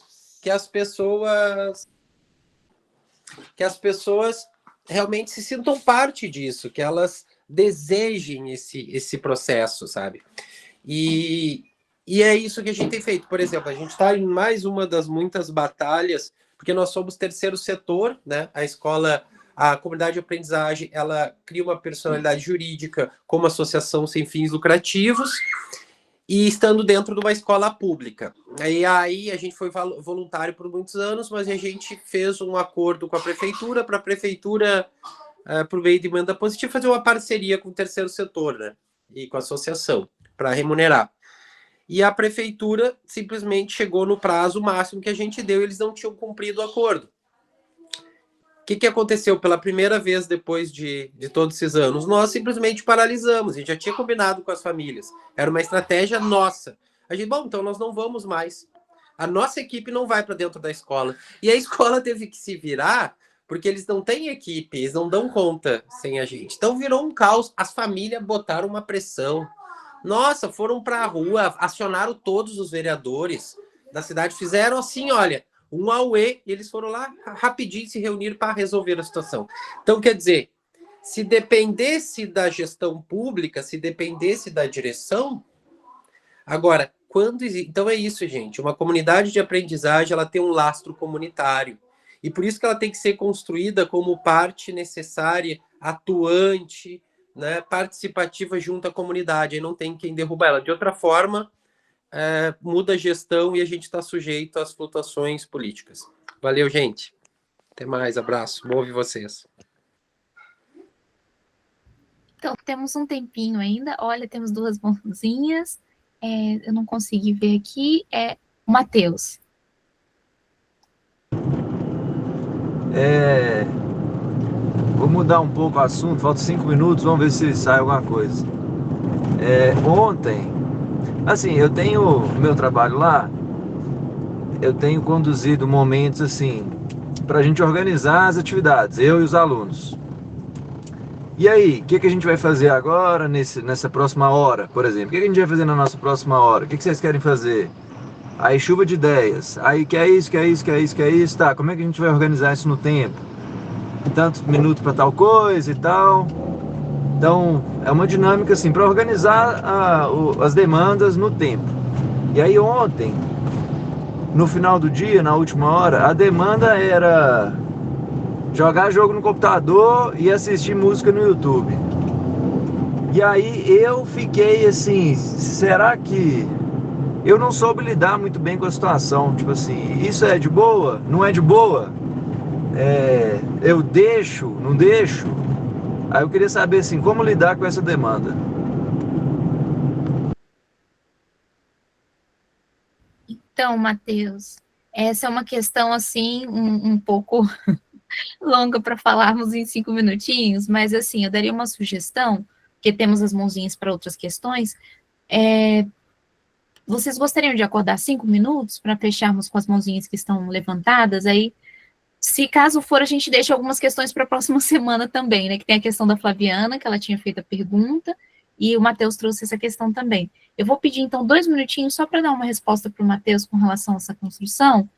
S8: realmente se sintam parte disso, que elas desejem esse processo, sabe? E é isso que a gente tem feito. Por exemplo, a gente está em mais uma das muitas batalhas, porque nós somos terceiro setor, né? A comunidade de aprendizagem, ela cria uma personalidade jurídica como associação sem fins lucrativos e estando dentro de uma escola pública. Aí a gente foi voluntário por muitos anos, mas a gente fez um acordo com a prefeitura, para a prefeitura, por meio de emenda positiva, fazer uma parceria com o terceiro setor, né? E com a associação, para remunerar. E a prefeitura simplesmente chegou no prazo máximo que a gente deu e eles não tinham cumprido o acordo. O que aconteceu pela primeira vez depois de todos esses anos? Nós simplesmente paralisamos, a gente já tinha combinado com as famílias. Era uma estratégia nossa. A gente, bom, então nós não vamos mais. A nossa equipe não vai para dentro da escola. E a escola teve que se virar, porque eles não têm equipe, eles não dão conta sem a gente. Então virou um caos, as famílias botaram uma pressão. Nossa, foram para a rua, acionaram todos os vereadores da cidade, fizeram assim, olha, um auê, e eles foram lá rapidinho se reunir para resolver a situação. Então, quer dizer, se dependesse da gestão pública, se dependesse da direção, agora, então é isso, gente, uma comunidade de aprendizagem, ela tem um lastro comunitário, e por isso que ela tem que ser construída como parte necessária, atuante, né, participativa junto à comunidade, aí não tem quem derrubar ela. De outra forma, muda a gestão e a gente está sujeito às flutuações políticas. Valeu, gente. Até mais, abraço. Bom ouvir vocês.
S2: Então, temos um tempinho ainda. Olha, temos duas mãozinhas. Eu não consegui ver aqui. O Matheus.
S9: Vou mudar um pouco o assunto, faltam 5 minutos, vamos ver se sai alguma coisa. Ontem, assim, eu tenho meu trabalho lá, eu tenho conduzido momentos assim, para a gente organizar as atividades, eu e os alunos. E aí, o que a gente vai fazer agora, nessa próxima hora, por exemplo? O que a gente vai fazer na nossa próxima hora? O que vocês querem fazer? Aí, chuva de ideias. Aí, que é isso, tá, como é que a gente vai organizar isso no tempo? Tantos minutos para tal coisa e tal. Então, é uma dinâmica assim, para organizar as demandas no tempo. E aí ontem, no final do dia, na última hora, a demanda era jogar jogo no computador e assistir música no YouTube. E aí eu fiquei assim, será que eu não soube lidar muito bem com a situação? Tipo assim, isso é de boa? Não é de boa? Eu deixo? Não deixo? Aí eu queria saber assim, como lidar com essa demanda.
S2: Então, Matheus, essa é uma questão assim, um pouco longa para falarmos em 5 minutinhos, mas assim, eu daria uma sugestão, porque temos as mãozinhas para outras questões. Vocês gostariam de acordar 5 minutos para fecharmos com as mãozinhas que estão levantadas? Aí, se caso for, a gente deixa algumas questões para a próxima semana também, né? Que tem a questão da Flaviana, que ela tinha feito a pergunta, e o Matheus trouxe essa questão também. Eu vou pedir, então, 2 minutinhos só para dar uma resposta para o Matheus com relação a essa construção.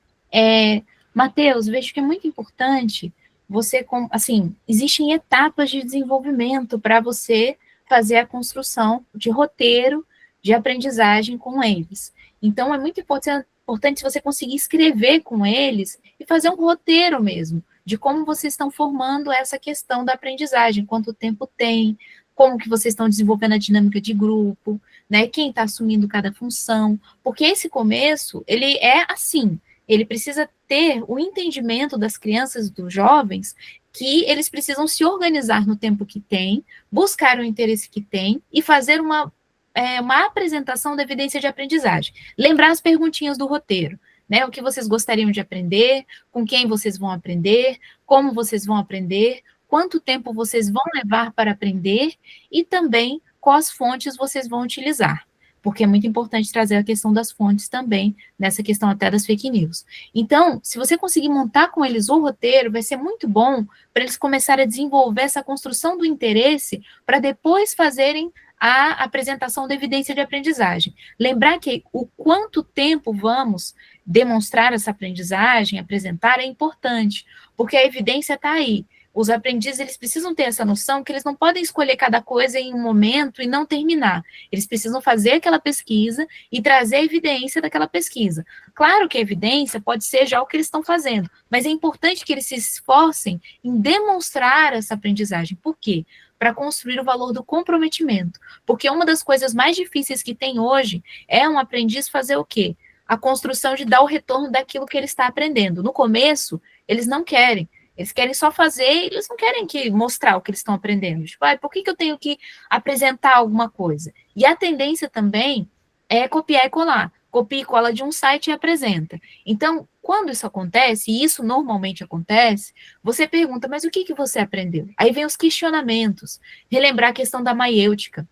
S2: Matheus, vejo que é muito importante você, assim, existem etapas de desenvolvimento para você fazer a construção de roteiro de aprendizagem com eles. Então, é muito importante se você conseguir escrever com eles e fazer um roteiro mesmo, de como vocês estão formando essa questão da aprendizagem, quanto tempo tem, como que vocês estão desenvolvendo a dinâmica de grupo, né, quem está assumindo cada função, porque esse começo, ele é assim, ele precisa ter o entendimento das crianças e dos jovens que eles precisam se organizar no tempo que tem, buscar o interesse que tem e fazer uma apresentação da evidência de aprendizagem. Lembrar as perguntinhas do roteiro, né? O que vocês gostariam de aprender, com quem vocês vão aprender, como vocês vão aprender, quanto tempo vocês vão levar para aprender e também quais fontes vocês vão utilizar. porque é muito importante trazer a questão das fontes também, nessa questão até das fake news. Então, se você conseguir montar com eles o roteiro, vai ser muito bom para eles começarem a desenvolver essa construção do interesse para depois fazerem a apresentação da evidência de aprendizagem. Lembrar que o quanto tempo vamos demonstrar essa aprendizagem, apresentar, é importante, porque a evidência está aí. Os aprendizes, eles precisam ter essa noção que eles não podem escolher cada coisa em um momento e não terminar. Eles precisam fazer aquela pesquisa e trazer a evidência daquela pesquisa. Claro que a evidência pode ser já o que eles estão fazendo, mas é importante que eles se esforcem em demonstrar essa aprendizagem. Por quê? Para construir o valor do comprometimento. Porque uma das coisas mais difíceis que tem hoje é um aprendiz fazer o quê? A construção de dar o retorno daquilo que ele está aprendendo. No começo, eles não querem. Eles querem só fazer, eles não querem mostrar o que eles estão aprendendo. Tipo, por que eu tenho que apresentar alguma coisa? E a tendência também é copiar e colar. Copia e cola de um site e apresenta. Então, quando isso acontece, e isso normalmente acontece, você pergunta, mas o que você aprendeu? Aí vem os questionamentos. Relembrar a questão da maiêutica,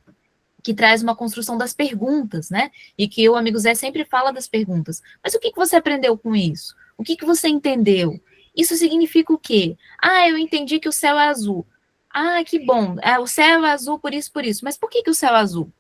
S2: que traz uma construção das perguntas, né? E que o amigo Zé sempre fala das perguntas. Mas o que você aprendeu com isso? O que você entendeu? Isso significa o quê? Eu entendi que o céu é azul. Que bom. O céu é azul por isso, por isso. Mas por que o céu é azul?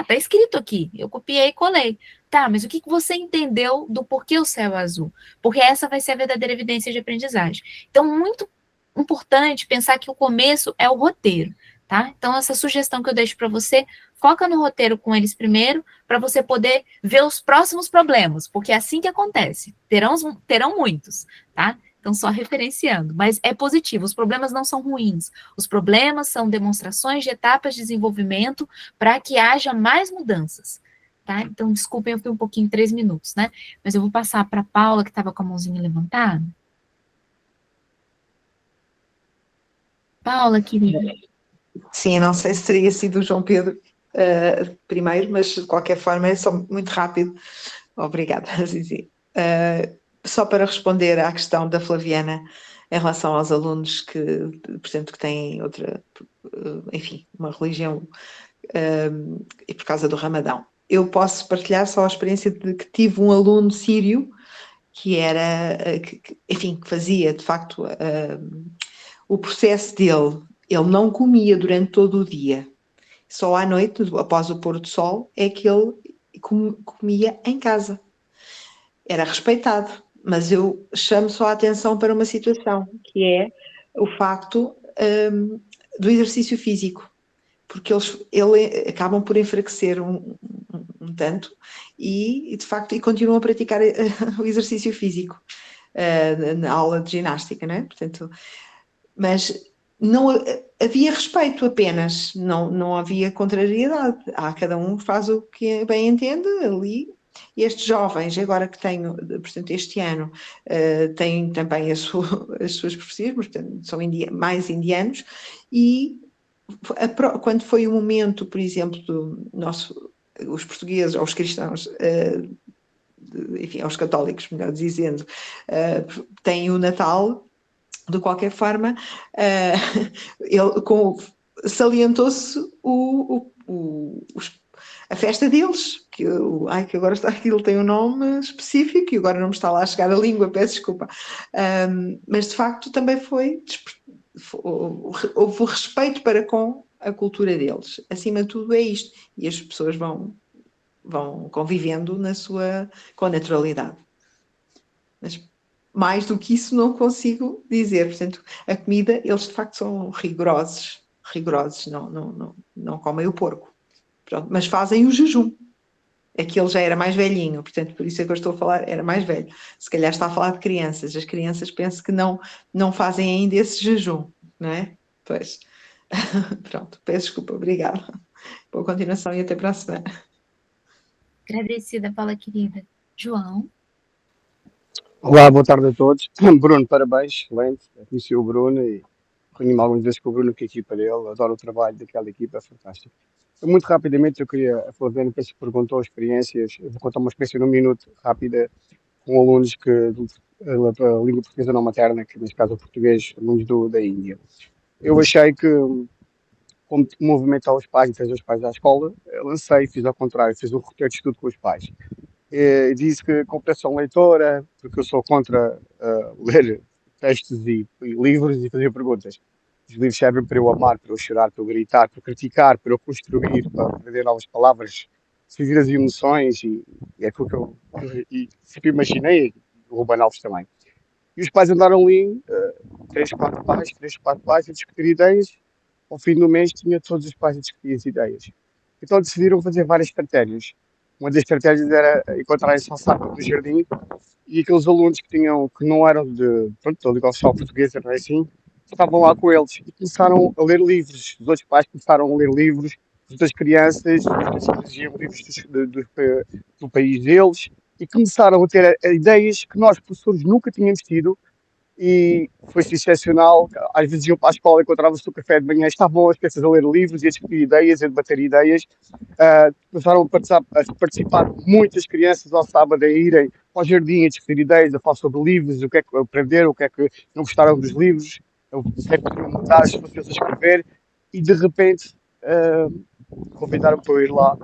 S2: Tá escrito aqui. Eu copiei e colei. Tá, mas o que você entendeu do porquê o céu é azul? Porque essa vai ser a verdadeira evidência de aprendizagem. Então, muito importante pensar que o começo é o roteiro, tá? Então, essa sugestão que eu deixo para você, foca no roteiro com eles primeiro, para você poder ver os próximos problemas, porque é assim que acontece. Terão muitos, tá? Então, só referenciando, mas é positivo, os problemas não são ruins, os problemas são demonstrações de etapas de desenvolvimento para que haja mais mudanças, tá? Então, desculpem, eu fui um pouquinho em 3 minutos, né? Mas eu vou passar para a Paula, que estava com a mãozinha levantada. Paula, querida.
S6: Sim, não sei se teria sido o João Pedro primeiro, mas de qualquer forma é só muito rápido. Obrigada, Zizi. Só para responder à questão da Flaviana em relação aos alunos que, portanto, que têm outra, enfim, uma religião e por causa do Ramadão. Eu posso partilhar só a experiência de que tive um aluno sírio que era, enfim, que fazia, de facto, o processo dele. Ele não comia durante todo o dia. Só à noite, após o pôr do sol, é que ele comia em casa. Era respeitado, mas eu chamo só a atenção para uma situação, que é o facto do exercício físico, porque eles acabam por enfraquecer um tanto e, de facto, continuam a praticar o exercício físico na aula de ginástica, não é? Portanto, mas não havia respeito apenas, não havia contrariedade. Cada um faz o que bem entende ali. E estes jovens, agora que tenho, portanto, este ano, têm também as suas profecias, portanto, são mais indianos, e quando foi o momento, por exemplo, os portugueses, ou os cristãos, enfim, aos católicos, melhor dizendo, têm o Natal. De qualquer forma, salientou-se a festa deles, que agora aquilo tem um nome específico e agora não me está lá a chegar a língua, peço desculpa. Mas de facto também houve respeito para com a cultura deles. Acima de tudo é isto. E as pessoas vão convivendo com naturalidade. Mas mais do que isso não consigo dizer. Portanto, a comida, eles de facto são rigorosos, não comem o porco. Pronto, mas fazem o jejum. Aquele já era mais velhinho, portanto, por isso é que eu estou a falar, era mais velho. Se calhar está a falar de crianças. As crianças penso que não fazem ainda esse jejum, não é? Pois. Pronto, peço desculpa, obrigada. Boa continuação e até para a semana.
S2: Agradecida, Paula, querida. João?
S10: Olá, boa tarde a todos. Bruno, parabéns, excelente. Eu conheci o Bruno e reuni-me algumas vezes com o Bruno, com a equipa dele. Adoro o trabalho daquela equipa, é fantástico. Muito rapidamente, eu queria, a Flaviana penso que perguntou experiências, eu vou contar uma experiência num minuto, rápida, com alunos que a língua portuguesa não materna, que neste caso é o português, alunos da Índia. Eu achei que como movimentar os pais e trazer os pais à escola, lancei, fiz ao contrário, fiz um roteiro de estudo com os pais. Disse que comparação leitora, porque eu sou contra ler textos e livros e fazer perguntas. Os livros servem para eu amar, para eu chorar, para eu gritar, para eu criticar, para eu construir, para aprender novas palavras, seguir as emoções e é aquilo que eu sempre imaginei, o Ruben Alves também. E os pais andaram ali, 3, 4 pais a discutir ideias. Ao fim do mês tinha todos os pais a discutir as ideias. Então decidiram fazer várias estratégias. Uma das estratégias era encontrarem-se ao sábado no jardim e aqueles alunos que não eram da Liga Oficial Portuguesa, não é assim, estavam lá com eles e começaram a ler livros. Os outros pais começaram a ler livros, as outras crianças liam livros do país deles e começaram a ter ideias que nós, professores, nunca tínhamos tido. E foi excepcional. Às vezes iam para a escola, encontravam-se no café de manhã, estavam as crianças a ler livros e a discutir ideias, a debater ideias. Começaram a participar muitas crianças ao sábado a irem ao jardim a discutir ideias, a falar sobre livros, o que é que aprenderam, o que é que não gostaram dos livros, o que é que podiam mudar, se fossem eles a escrever. E de repente convidaram-me para eu ir lá.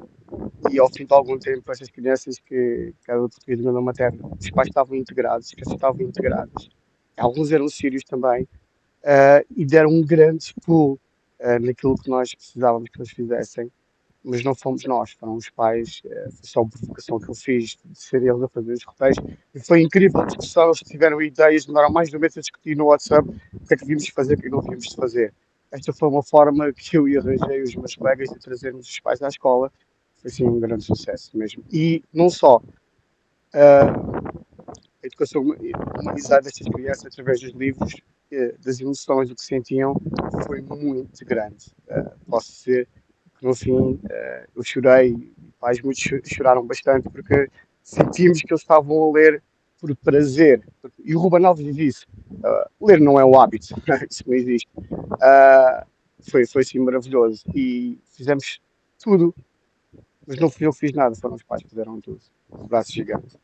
S10: E ao fim de algum tempo, essas crianças que eram de português de língua materna, os pais estavam integrados, as crianças estavam integradas. Alguns eram sírios também, e deram um grande pulo naquilo que nós precisávamos que eles fizessem, mas não fomos nós, foram os pais, foi só uma provocação que eu fiz de ser eles a fazer os roteiros, e foi incrível a discussão, eles tiveram ideias, demoraram mais de um mês a discutir no WhatsApp o que é que devíamos fazer, o que é que não devíamos fazer. Esta foi uma forma que eu arranjei os meus colegas de trazermos os pais à escola, foi assim um grande sucesso mesmo. E não só a educação humanizada destas crianças através dos livros, das emoções, do que sentiam, foi muito grande. Posso dizer que no fim eu chorei, pais muitos choraram bastante porque sentimos que eles estavam a ler por prazer. E o Ruben Alves diz isso, ler não é o hábito, isso não existe. Foi assim maravilhoso e fizemos tudo, mas não fui eu que fiz nada, foram os pais que fizeram tudo. Um abraço gigante.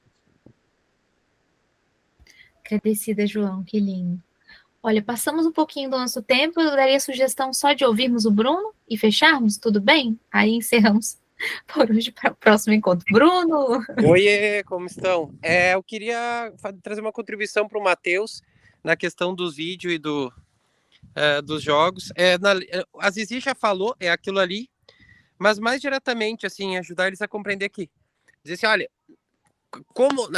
S2: Agradecida, João, que lindo. Olha, passamos um pouquinho do nosso tempo, eu daria a sugestão só de ouvirmos o Bruno e fecharmos, tudo bem? Aí encerramos por hoje para o próximo encontro. Bruno!
S8: Oiê, como estão? Eu queria trazer uma contribuição para o Matheus na questão dos vídeos e dos jogos. A Zizi já falou, é aquilo ali, mas mais diretamente, assim, ajudar eles a compreender que, dizer assim, olha, como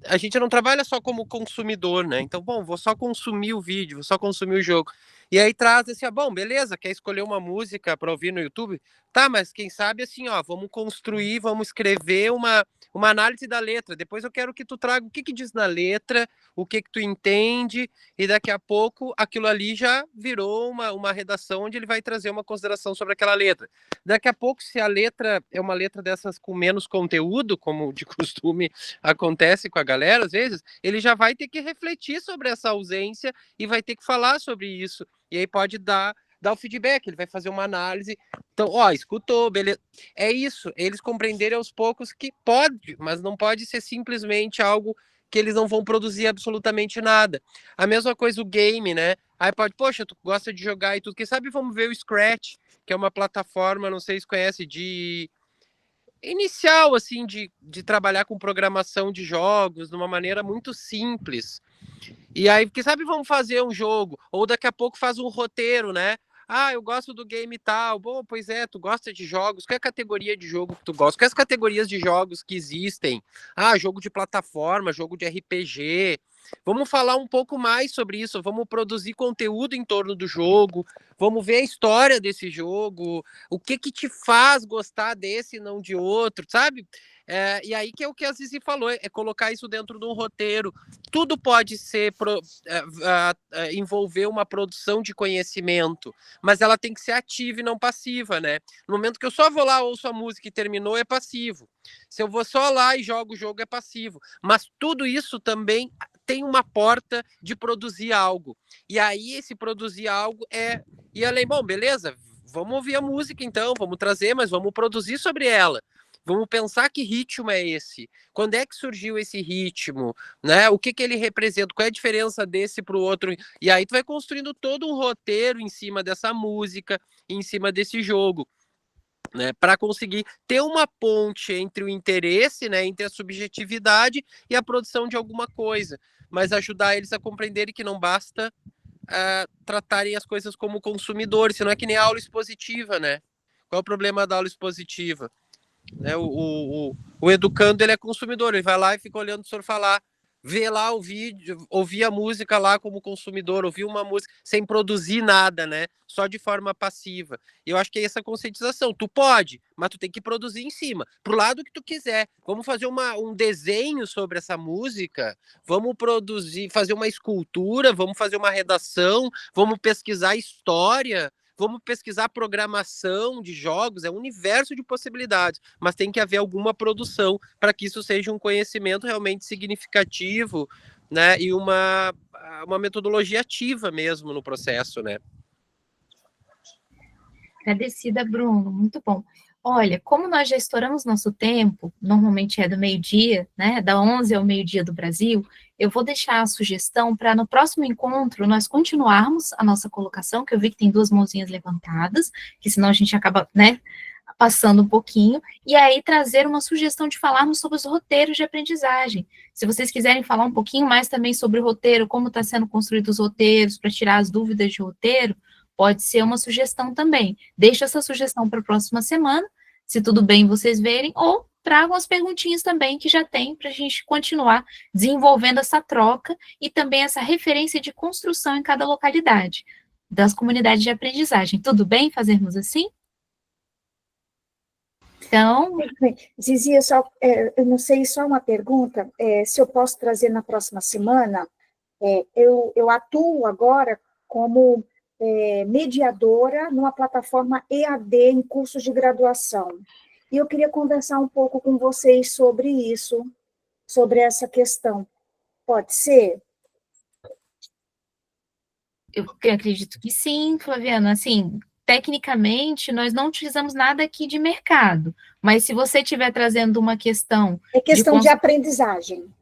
S8: a gente não trabalha só como consumidor, né? Então, bom, vou só consumir o vídeo, vou só consumir o jogo. E aí traz assim, bom, beleza, quer escolher uma música para ouvir no YouTube? Tá, mas quem sabe assim, vamos construir, vamos escrever uma análise da letra. Depois eu quero que tu traga o que diz na letra, o que tu entende, e daqui a pouco aquilo ali já virou uma redação onde ele vai trazer uma consideração sobre aquela letra. Daqui a pouco, se a letra é uma letra dessas com menos conteúdo, como de costume acontece com a galera, às vezes, ele já vai ter que refletir sobre essa ausência e vai ter que falar sobre isso. E aí pode dar o feedback, ele vai fazer uma análise. Então, escutou, beleza. É isso, eles compreenderem aos poucos que pode, mas não pode ser simplesmente algo que eles não vão produzir absolutamente nada. A mesma coisa o game, né? Aí pode, poxa, tu gosta de jogar e tudo, quem sabe vamos ver o Scratch, que é uma plataforma, não sei se conhece, de inicial, assim, de trabalhar com programação de jogos de uma maneira muito simples. E aí, quem sabe vamos fazer um jogo, ou daqui a pouco faz um roteiro, né? Eu gosto do game tal. Bom, pois é, tu gosta de jogos? Qual é a categoria de jogo que tu gosta? Quais as categorias de jogos que existem? Jogo de plataforma, jogo de RPG. Vamos falar um pouco mais sobre isso, vamos produzir conteúdo em torno do jogo, vamos ver a história desse jogo, o que te faz gostar desse e não de outro, sabe? E aí que é o que a Zizi falou, é colocar isso dentro de um roteiro. Tudo pode ser envolver uma produção de conhecimento, mas ela tem que ser ativa e não passiva, né? No momento que eu só vou lá, ouço a música e terminou, é passivo. Se eu vou só lá e jogo o jogo, é passivo. Mas tudo isso também tem uma porta de produzir algo. E aí esse produzir algo e além, bom, beleza, vamos ouvir a música então, vamos trazer, mas vamos produzir sobre ela. Vamos pensar que ritmo é esse? Quando é que surgiu esse ritmo? Né? O que ele representa? Qual é a diferença desse para o outro? E aí tu vai construindo todo um roteiro em cima dessa música, em cima desse jogo. Né, para conseguir ter uma ponte entre o interesse, né, entre a subjetividade e a produção de alguma coisa, mas ajudar eles a compreenderem que não basta tratarem as coisas como consumidores, senão é que nem a aula expositiva, né? Qual é o problema da aula expositiva? Né, o educando, ele é consumidor, ele vai lá e fica olhando o senhor falar, vê lá o vídeo, ouvir a música lá como consumidor, ouvir uma música sem produzir nada, né? Só de forma passiva. E eu acho que é essa conscientização. Tu pode, mas tu tem que produzir em cima, pro lado que tu quiser. Vamos fazer um desenho sobre essa música, vamos produzir, fazer uma escultura, vamos fazer uma redação, vamos pesquisar história, vamos pesquisar programação de jogos, é um universo de possibilidades, mas tem que haver alguma produção para que isso seja um conhecimento realmente significativo, né, e uma metodologia ativa mesmo no processo, né.
S2: Agradecida, Bruno, muito bom. Olha, como nós já estouramos nosso tempo, normalmente é do meio-dia, né, da 11 ao meio-dia do Brasil, eu vou deixar a sugestão para no próximo encontro nós continuarmos a nossa colocação, que eu vi que tem 2 mãozinhas levantadas, que senão a gente acaba, né, passando um pouquinho, e aí trazer uma sugestão de falarmos sobre os roteiros de aprendizagem. Se vocês quiserem falar um pouquinho mais também sobre o roteiro, como está sendo construído os roteiros, para tirar as dúvidas de roteiro, pode ser uma sugestão também. Deixa essa sugestão para a próxima semana, se tudo bem vocês verem, ou tragam as perguntinhas também que já tem para a gente continuar desenvolvendo essa troca e também essa referência de construção em cada localidade das comunidades de aprendizagem. Tudo bem fazermos assim? Então...
S4: Zizia, eu não sei, só uma pergunta, se eu posso trazer na próxima semana, eu atuo agora como mediadora numa plataforma EAD em cursos de graduação. E eu queria conversar um pouco com vocês sobre isso, sobre essa questão. Pode ser?
S2: Eu acredito que sim, Flaviana. Assim, tecnicamente, nós não utilizamos nada aqui de mercado, mas se você estiver trazendo uma questão...
S4: É questão de aprendizagem.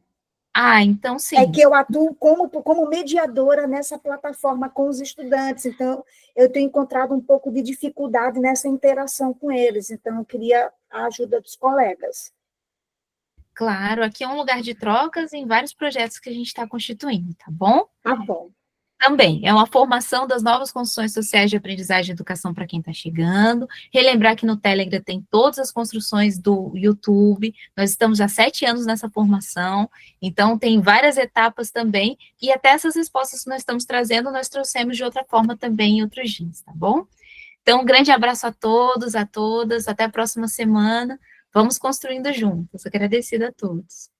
S2: Ah, então sim.
S4: É que eu atuo como mediadora nessa plataforma com os estudantes, então eu tenho encontrado um pouco de dificuldade nessa interação com eles, então eu queria a ajuda dos colegas.
S2: Claro, aqui é um lugar de trocas em vários projetos que a gente está constituindo, tá bom?
S4: Tá bom.
S2: Também, é uma formação das novas construções sociais de aprendizagem e educação para quem está chegando. Relembrar que no Telegram tem todas as construções do YouTube. Nós estamos há 7 anos nessa formação, então tem várias etapas também, e até essas respostas que nós estamos trazendo, nós trouxemos de outra forma também em outros dias, tá bom? Então, um grande abraço a todos, a todas, até a próxima semana. Vamos construindo juntos. Agradecida a todos.